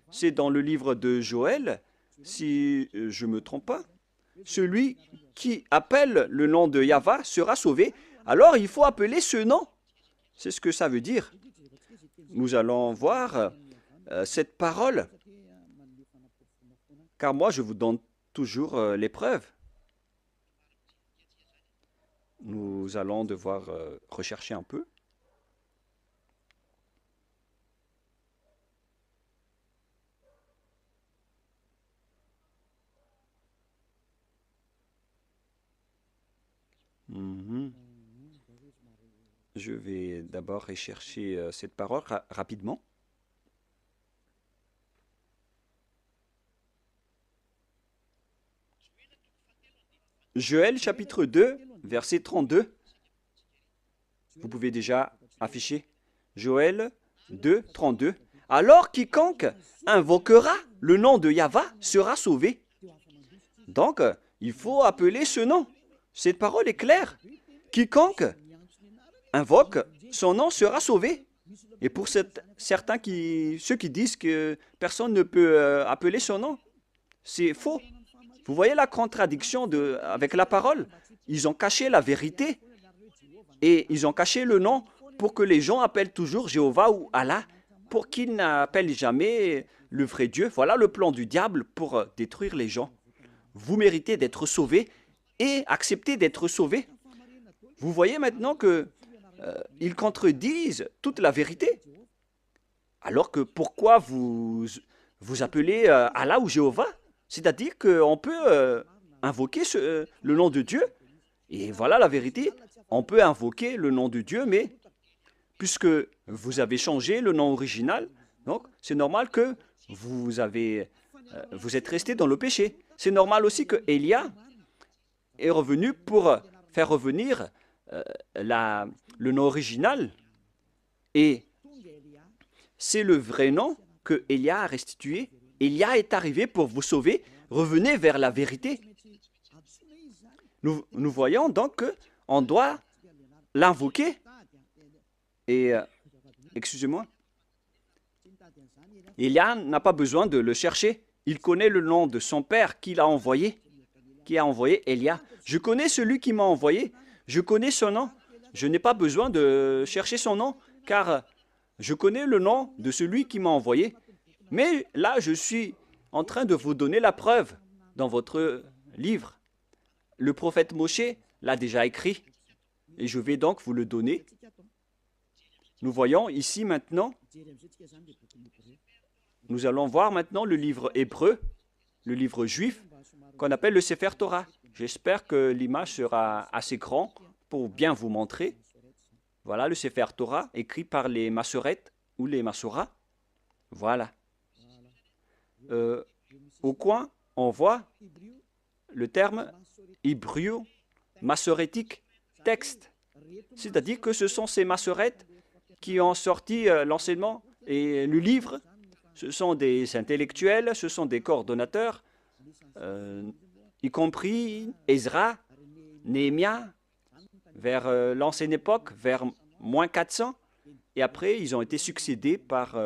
C'est dans le livre de Joël, si je ne me trompe pas. Celui qui appelle le nom de Yahva sera sauvé. Alors il faut appeler ce nom. C'est ce que ça veut dire. Nous allons voir cette parole. Car moi, je vous donne toujours les preuves. Nous allons devoir rechercher un peu. Je vais d'abord rechercher cette parole rapidement. Joël chapitre 2, verset 32. Vous pouvez déjà afficher. Joël 2, 32. Alors quiconque invoquera le nom de Yahva sera sauvé. Donc, il faut appeler ce nom. Cette parole est claire. Quiconque invoque son nom sera sauvé. Et pour ceux qui disent que personne ne peut appeler son nom, c'est faux. Vous voyez la contradiction avec la parole? Ils ont caché la vérité et ils ont caché le nom pour que les gens appellent toujours Jéhovah ou Allah, pour qu'ils n'appellent jamais le vrai Dieu. Voilà le plan du diable pour détruire les gens. Vous méritez d'être sauvés et accepter d'être sauvés. Vous voyez maintenant que ils contredisent toute la vérité. Alors que pourquoi vous appelez Allah ou Jéhovah? C'est-à-dire qu'on peut invoquer le nom de Dieu. Et voilà la vérité. On peut invoquer le nom de Dieu, mais puisque vous avez changé le nom original, donc c'est normal que vous êtes resté dans le péché. C'est normal aussi que Élia est revenu pour faire revenir le nom original. Et c'est le vrai nom que Élia a restitué. Élia est arrivé pour vous sauver. Revenez vers la vérité. Nous voyons donc qu'on doit l'invoquer. Et, excusez-moi, Élia n'a pas besoin de le chercher. Il connaît le nom de son père qui a envoyé Élia. Je connais celui qui m'a envoyé. Je connais son nom. Je n'ai pas besoin de chercher son nom, car je connais le nom de celui qui m'a envoyé. Mais là, je suis en train de vous donner la preuve dans votre livre. Le prophète Moshe l'a déjà écrit, et je vais donc vous le donner. Nous voyons ici maintenant, nous allons voir maintenant le livre hébreu, le livre juif, qu'on appelle le Sefer Torah. J'espère que l'image sera assez grande pour bien vous montrer. Voilà le Sefer Torah, écrit par les Massorètes ou les Massoras. Voilà. Au coin, on voit le terme hébreu massorétique texte. C'est-à-dire que ce sont ces massorètes qui ont sorti l'enseignement et le livre. Ce sont des intellectuels, ce sont des coordonnateurs, y compris Ezra, Néhémia, vers l'ancienne époque, vers moins 400. Et après, ils ont été succédés par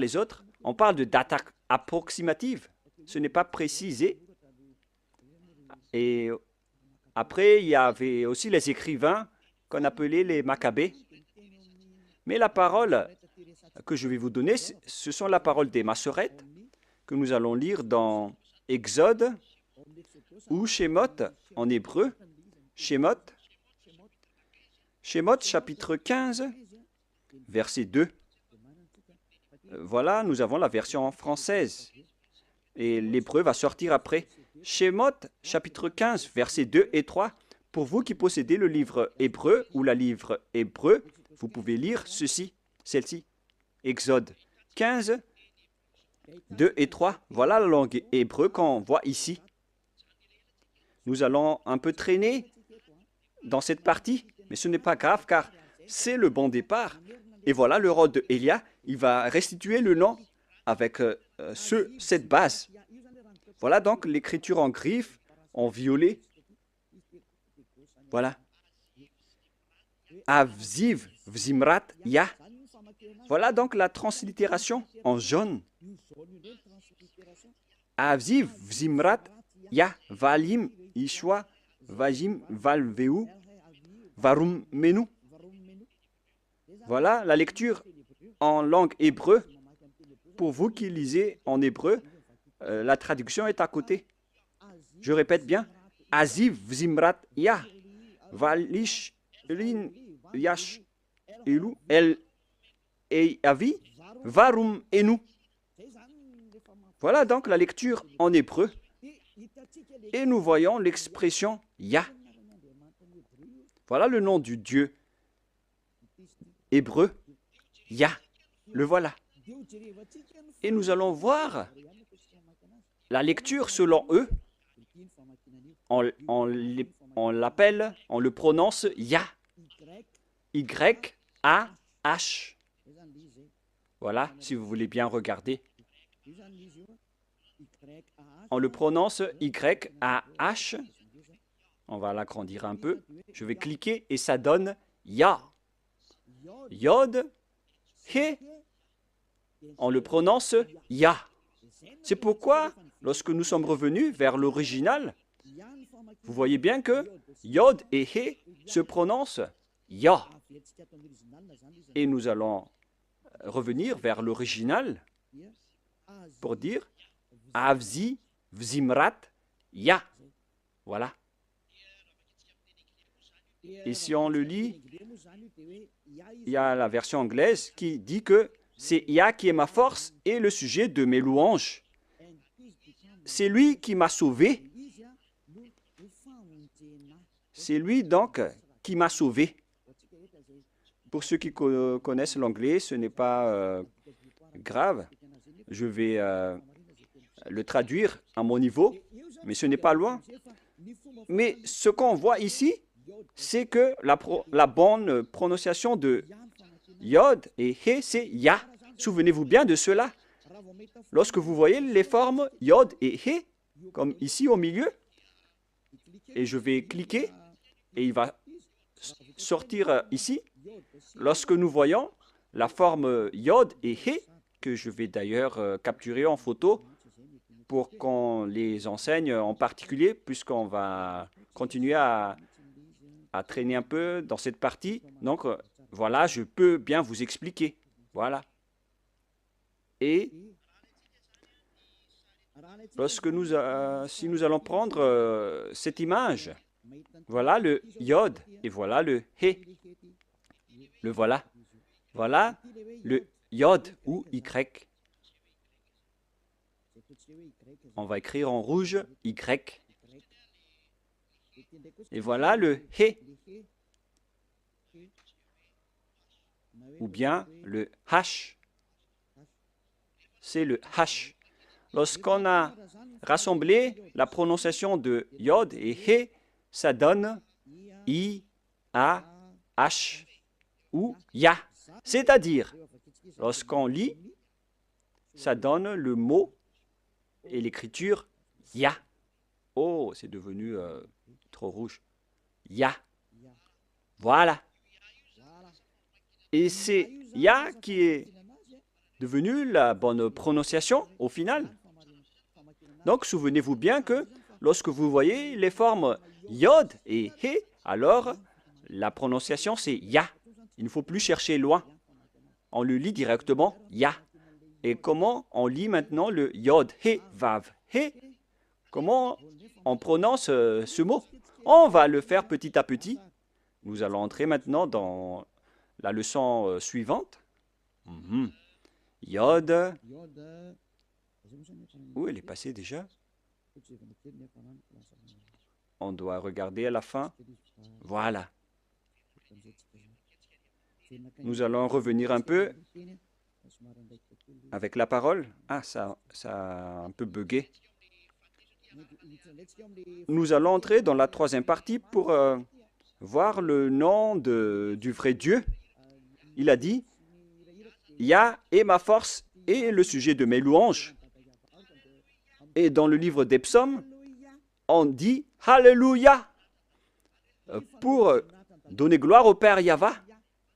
les autres. On parle de date approximative. Ce n'est pas précisé. Et après, il y avait aussi les écrivains qu'on appelait les Maccabées. Mais la parole que je vais vous donner, ce sont la parole des Massorètes que nous allons lire dans Exode ou Shemot en hébreu. Shemot chapitre 15, verset 2. Voilà, nous avons la version française. Et l'hébreu va sortir après. Shemot chapitre 15, verset 2 et 3. Pour vous qui possédez le livre hébreu ou la livre hébreu, vous pouvez lire celle-ci. Exode 15, 2 et 3. Voilà la langue hébreu qu'on voit ici. Nous allons un peu traîner dans cette partie, mais ce n'est pas grave car c'est le bon départ. Et voilà le rôle de Elia, il va restituer le nom avec cette base. Voilà donc l'écriture en griffe, en violet. Voilà. Avziv, Vzimrat, Ya. Voilà donc la translittération en jaune. Avziv, Vzimrat, Ya, Valim, Ishwa, Vajim, Valveu, Varum, Menu. Voilà la lecture en langue hébreu. Pour vous qui lisez en hébreu, la traduction est à côté. Je répète bien. Aziv, Vzimrat, Ya, Valish, Lin, Yash, Elu, El, Avi, Varum, Enu. Voilà donc la lecture en hébreu. Et nous voyons l'expression Ya. Voilà le nom du Dieu hébreu. Ya. Le voilà. Et nous allons voir la lecture selon eux. On l'appelle, on le prononce Ya. Y-A-H. Voilà, si vous voulez bien regarder. On le prononce Y-A-H. On va l'agrandir un peu. Je vais cliquer et ça donne Ya. Yod, He. On le prononce Ya. C'est pourquoi, lorsque nous sommes revenus vers l'original, vous voyez bien que Yod et He se prononcent Ya. Et nous allons revenir vers l'original pour dire Avzi, Vzimrat, Ya. Voilà. Et si on le lit, il y a la version anglaise qui dit que c'est Ya qui est ma force et le sujet de mes louanges. C'est lui qui m'a sauvé. C'est lui donc qui m'a sauvé. Pour ceux qui connaissent l'anglais, ce n'est pas grave. Je vais le traduire à mon niveau, mais ce n'est pas loin. Mais ce qu'on voit ici, c'est que la bonne prononciation de Yod et He, c'est Ya. Souvenez-vous bien de cela. Lorsque vous voyez les formes Yod et He, comme ici au milieu, et je vais cliquer, et il va sortir ici. Lorsque nous voyons la forme Yod et He, que je vais d'ailleurs capturer en photo pour qu'on les enseigne en particulier, puisqu'on va continuer à traîner un peu dans cette partie. Donc, voilà, je peux bien vous expliquer. Voilà. Et lorsque si nous allons prendre cette image, voilà le Yod et voilà le He. Le voilà. Voilà le Yod ou Y. On va écrire en rouge Y. Et voilà le He. Ou bien le H. C'est le H. Lorsqu'on a rassemblé la prononciation de Yod et He, ça donne I, A, H ou Ya. C'est-à-dire, lorsqu'on lit, ça donne le mot et l'écriture Ya. Oh, c'est devenu trop rouge. Ya. Voilà. Et c'est Ya qui est devenu la bonne prononciation au final. Donc, souvenez-vous bien que lorsque vous voyez les formes Yod et He, alors la prononciation c'est Ya. Il ne faut plus chercher loin. On le lit directement Ya. Et comment on lit maintenant le Yod, He, Vav, He? Comment on prononce ce mot? On va le faire petit à petit. Nous allons entrer maintenant dans la leçon suivante. Yod. Où elle est passée déjà? On doit regarder à la fin. Voilà. Nous allons revenir un peu avec la parole. Ah, ça a un peu bugué. Nous allons entrer dans la troisième partie pour voir le nom du vrai Dieu. Il a dit, Yah est ma force et le sujet de mes louanges. Et dans le livre des psaumes, on dit Alléluia. Pour donner gloire au Père Yahva,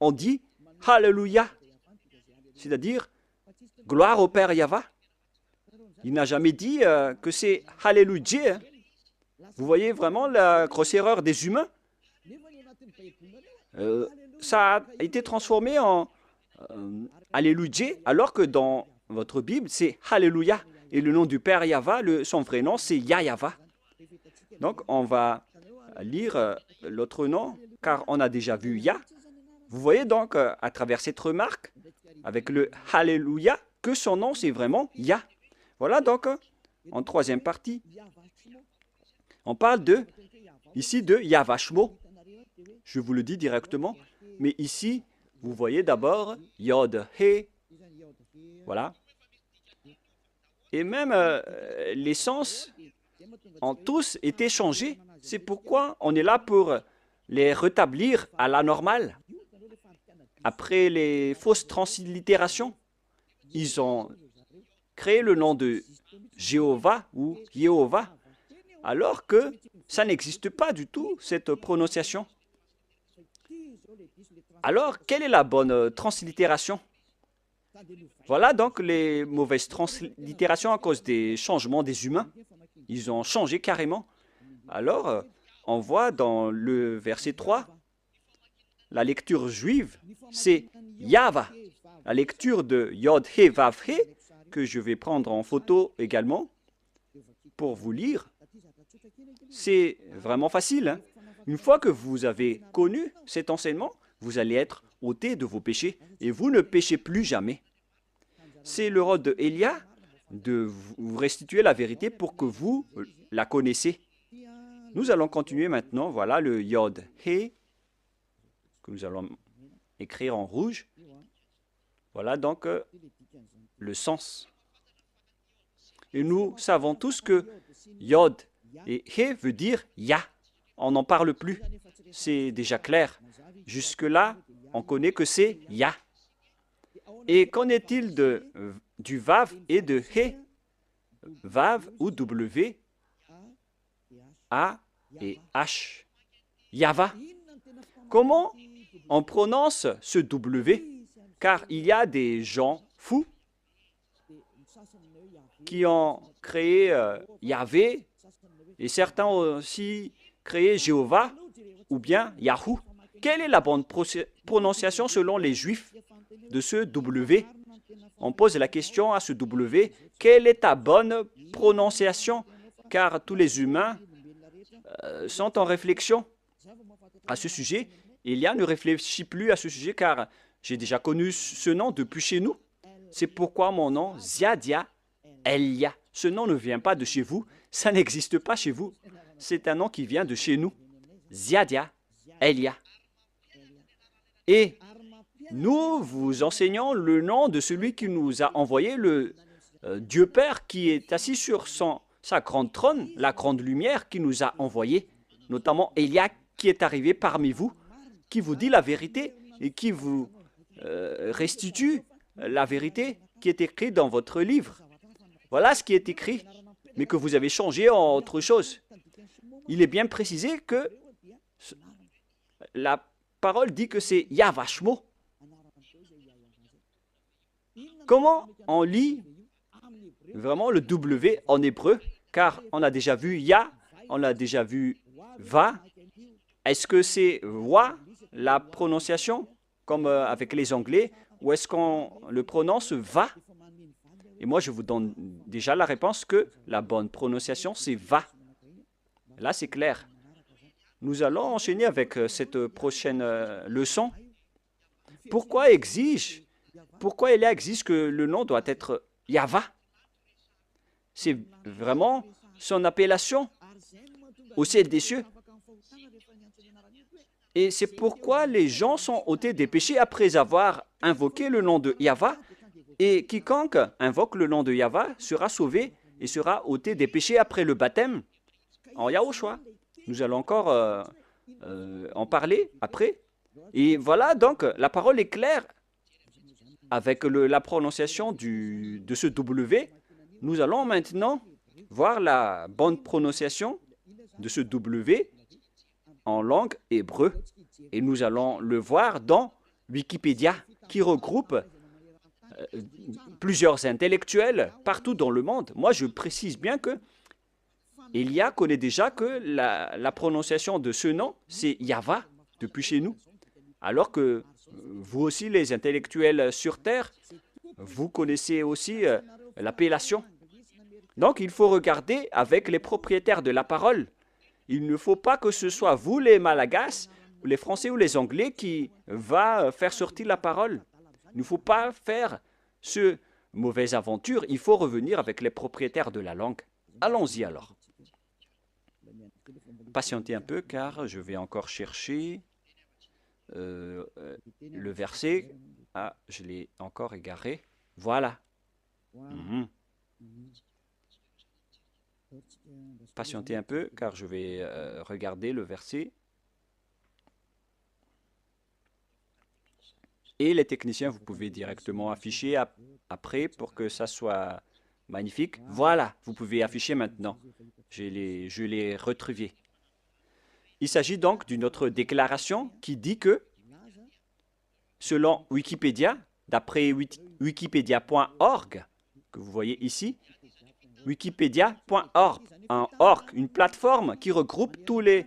on dit Alléluia. C'est-à-dire gloire au Père Yahva. Il n'a jamais dit que c'est Alléluia. Vous voyez vraiment la grosse erreur des humains. Ça a été transformé en Alléluia, alors que dans votre Bible, c'est Alléluia. Et le nom du Père Yahva, son vrai nom, c'est Yahva. Donc, on va lire l'autre nom, car on a déjà vu Yah. Vous voyez donc, à travers cette remarque, avec le Alléluia, que son nom, c'est vraiment Yah. Voilà donc, en troisième partie, on parle ici de Yahva Shmo. Je vous le dis directement, mais ici, vous voyez d'abord Yod, He. Voilà. Et même les sens ont tous été changés. C'est pourquoi on est là pour les rétablir à la normale. Après les fausses translittérations, ils ont créé le nom de Jéhovah ou Yehovah, alors que ça n'existe pas du tout, cette prononciation. Alors, quelle est la bonne translittération? Voilà donc les mauvaises translittérations à cause des changements des humains. Ils ont changé carrément. Alors, on voit dans le verset 3, la lecture juive, c'est Yahva. La lecture de Yod He Vav He, que je vais prendre en photo également pour vous lire, c'est vraiment facile. Hein? Une fois que vous avez connu cet enseignement, vous allez être ôté de vos péchés et vous ne péchez plus jamais. C'est le rôle de Elia de vous restituer la vérité pour que vous la connaissez. Nous allons continuer maintenant. Voilà le Yod He que nous allons écrire en rouge. Voilà donc le sens. Et nous savons tous que Yod et He veut dire Yah. On n'en parle plus. C'est déjà clair. Jusque-là, on connaît que c'est Yah. Et qu'en est-il du Vav et de He? Vav ou W, A et H. Yahva. Comment on prononce ce W? Car il y a des gens fous qui ont créé Yahvé et certains ont aussi créé Jéhovah ou bien Yahou. Quelle est la bonne prononciation selon les Juifs de ce W? On pose la question à ce W, quelle est ta bonne prononciation? Car tous les humains sont en réflexion à ce sujet. Elia ne réfléchit plus à ce sujet car j'ai déjà connu ce nom depuis chez nous. C'est pourquoi mon nom, Ziadia Elia. Ce nom ne vient pas de chez vous, ça n'existe pas chez vous. C'est un nom qui vient de chez nous. Ziadia Elia. Et nous vous enseignons le nom de celui qui nous a envoyé, le Dieu Père qui est assis sur sa grande trône, la grande lumière qui nous a envoyé, notamment Elia qui est arrivé parmi vous, qui vous dit la vérité et qui vous restitue la vérité qui est écrite dans votre livre. Voilà ce qui est écrit, mais que vous avez changé en autre chose. Il est bien précisé que la parole dit que c'est Yahva Shmo. Comment on lit vraiment le W en hébreu? Car on a déjà vu Yah, on a déjà vu Va. Est-ce que c'est Wa, la prononciation, comme avec les Anglais, ou est-ce qu'on le prononce Va? Et moi, je vous donne déjà la réponse que la bonne prononciation, c'est Va. Là, c'est clair. Nous allons enchaîner avec cette prochaine leçon. Pourquoi Elia exige que le nom doit être Yahva? C'est vraiment son appellation. au ciel des cieux. Et c'est pourquoi les gens sont ôtés des péchés après avoir invoqué le nom de Yahva. Et quiconque invoque le nom de Yahva sera sauvé et sera ôté des péchés après le baptême en Yahushua. Nous allons encore en parler après. Et voilà, donc, la parole est claire. Avec la prononciation de ce W, nous allons maintenant voir la bonne prononciation de ce W en langue hébreu. Et nous allons le voir dans Wikipédia, qui regroupe plusieurs intellectuels partout dans le monde. Moi, je précise bien que Elia connaît déjà que la prononciation de ce nom, c'est Yahva, depuis chez nous. Alors que vous aussi, les intellectuels sur Terre, vous connaissez aussi l'appellation. Donc, il faut regarder avec les propriétaires de la parole. Il ne faut pas que ce soit vous, les Malagasy, les Français ou les Anglais, qui va faire sortir la parole. Il ne faut pas faire ce mauvaise aventure. Il faut revenir avec les propriétaires de la langue. Allons-y alors. Patientez un peu car je vais encore chercher le verset. Ah, je l'ai encore égaré. Voilà. Patientez un peu car je vais regarder le verset. Et les techniciens, vous pouvez directement afficher après pour que ça soit magnifique. Voilà, vous pouvez afficher maintenant. Je l'ai retrouvé. Il s'agit donc d'une autre déclaration qui dit que, selon Wikipédia, d'après wikipedia.org, que vous voyez ici, wikipedia.org, une plateforme qui regroupe tous les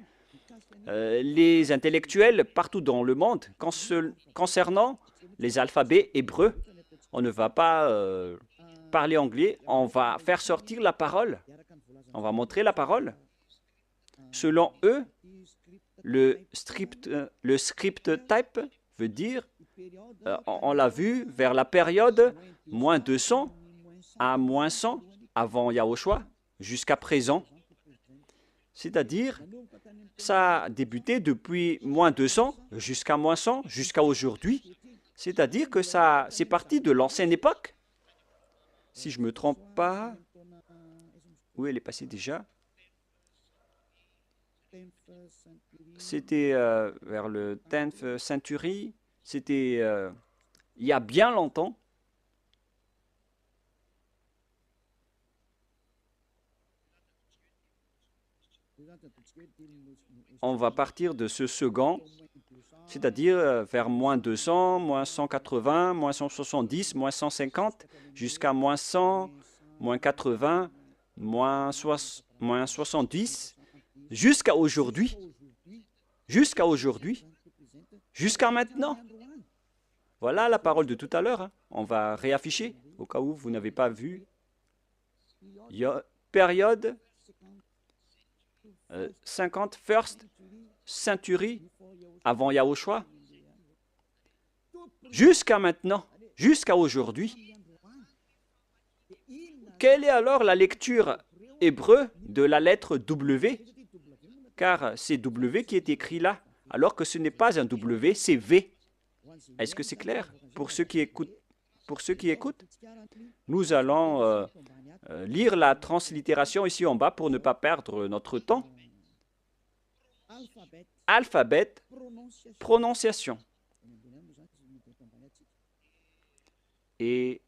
intellectuels partout dans le monde concernant les alphabets hébreux. On ne va pas parler anglais, on va faire sortir la parole, on va montrer la parole. Selon eux, le script type veut dire, on l'a vu, vers la période moins 200 à moins 100 avant Yahushua jusqu'à présent. C'est-à-dire, ça a débuté depuis moins 200 jusqu'à moins 100, jusqu'à aujourd'hui. C'est-à-dire que c'est parti de l'ancienne époque. Si je ne me trompe pas, où elle est passée déjà? C'était vers le 10th century. C'était il y a bien longtemps. On va partir de ce second, c'est-à-dire vers moins 200, moins 180, moins 170, moins 150, jusqu'à moins 100, moins 80, moins 70, jusqu'à aujourd'hui, jusqu'à maintenant. Voilà la parole de tout à l'heure. On va réafficher, au cas où vous n'avez pas vu. Période 50 first century avant Yahushua, jusqu'à maintenant, jusqu'à aujourd'hui. Quelle est alors la lecture hébreu de la lettre W? Car c'est W qui est écrit là, alors que ce n'est pas un W, c'est V. Est-ce que c'est clair pour ceux qui écoutent? Nous allons lire la translittération ici en bas pour ne pas perdre notre temps. Alphabet, prononciation. Et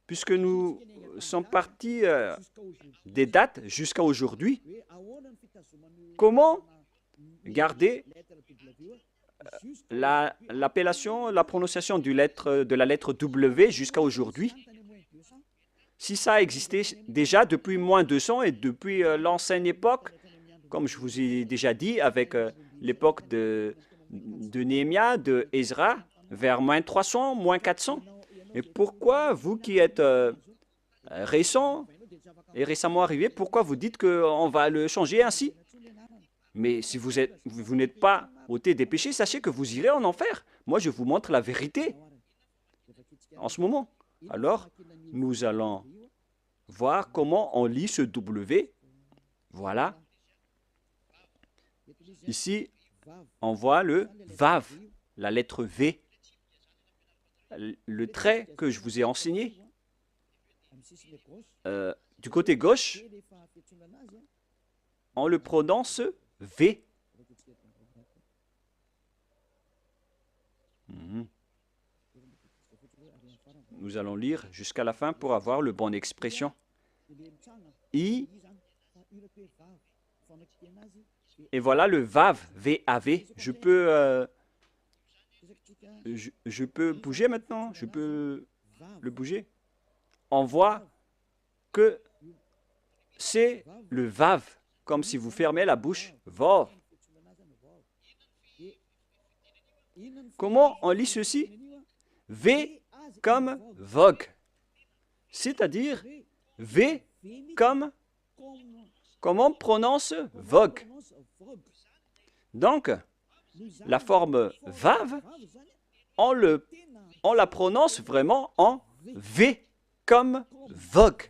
puisque nous sommes partis des dates jusqu'à aujourd'hui, comment garder l'appellation, la prononciation de la lettre W jusqu'à aujourd'hui? Si ça existait déjà depuis moins 200 et depuis l'ancienne époque, comme je vous ai déjà dit, avec l'époque de Néhémie, de Ezra, vers moins 300, moins 400. Et pourquoi, vous qui êtes récemment arrivé, pourquoi vous dites qu'on va le changer ainsi? Mais si vous n'êtes pas ôté des péchés, sachez que vous irez en enfer. Moi, je vous montre la vérité en ce moment. Alors, nous allons voir comment on lit ce W. Voilà. Ici, on voit le Vav, la lettre V. Le trait que je vous ai enseigné, du côté gauche, on le prononce V. Nous allons lire jusqu'à la fin pour avoir le bonne expression. I. Et voilà le Vav, V-A-V. Je peux bouger maintenant? Je peux le bouger? On voit que c'est le Vav, comme si vous fermez la bouche. Vav. Comment on lit ceci? V comme vogue, c'est-à-dire V comme, comment on prononce vogue. Donc, la forme Vav, on la prononce vraiment en V comme vogue.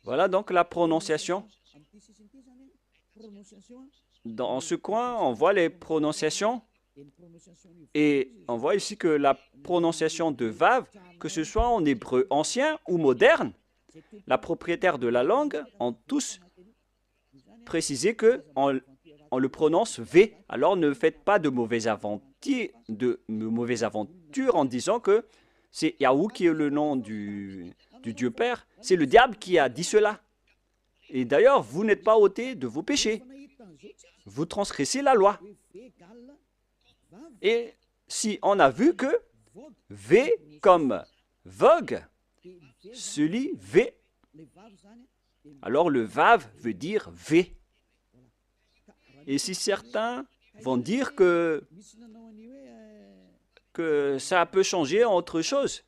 Voilà donc la prononciation. Dans ce coin, on voit les prononciations. Et on voit ici que la prononciation de Vav, que ce soit en hébreu ancien ou moderne, la propriétaire de la langue ont tous précisé qu'on le prononce V. Alors ne faites pas de mauvaises aventures en disant que c'est Yahou qui est le nom du Dieu Père. C'est le diable qui a dit cela. Et d'ailleurs, vous n'êtes pas ôté de vos péchés. Vous transgressez la loi. Et si on a vu que V comme vogue se lit V, alors le Vav veut dire V. Et si certains vont dire que ça peut changer en autre chose,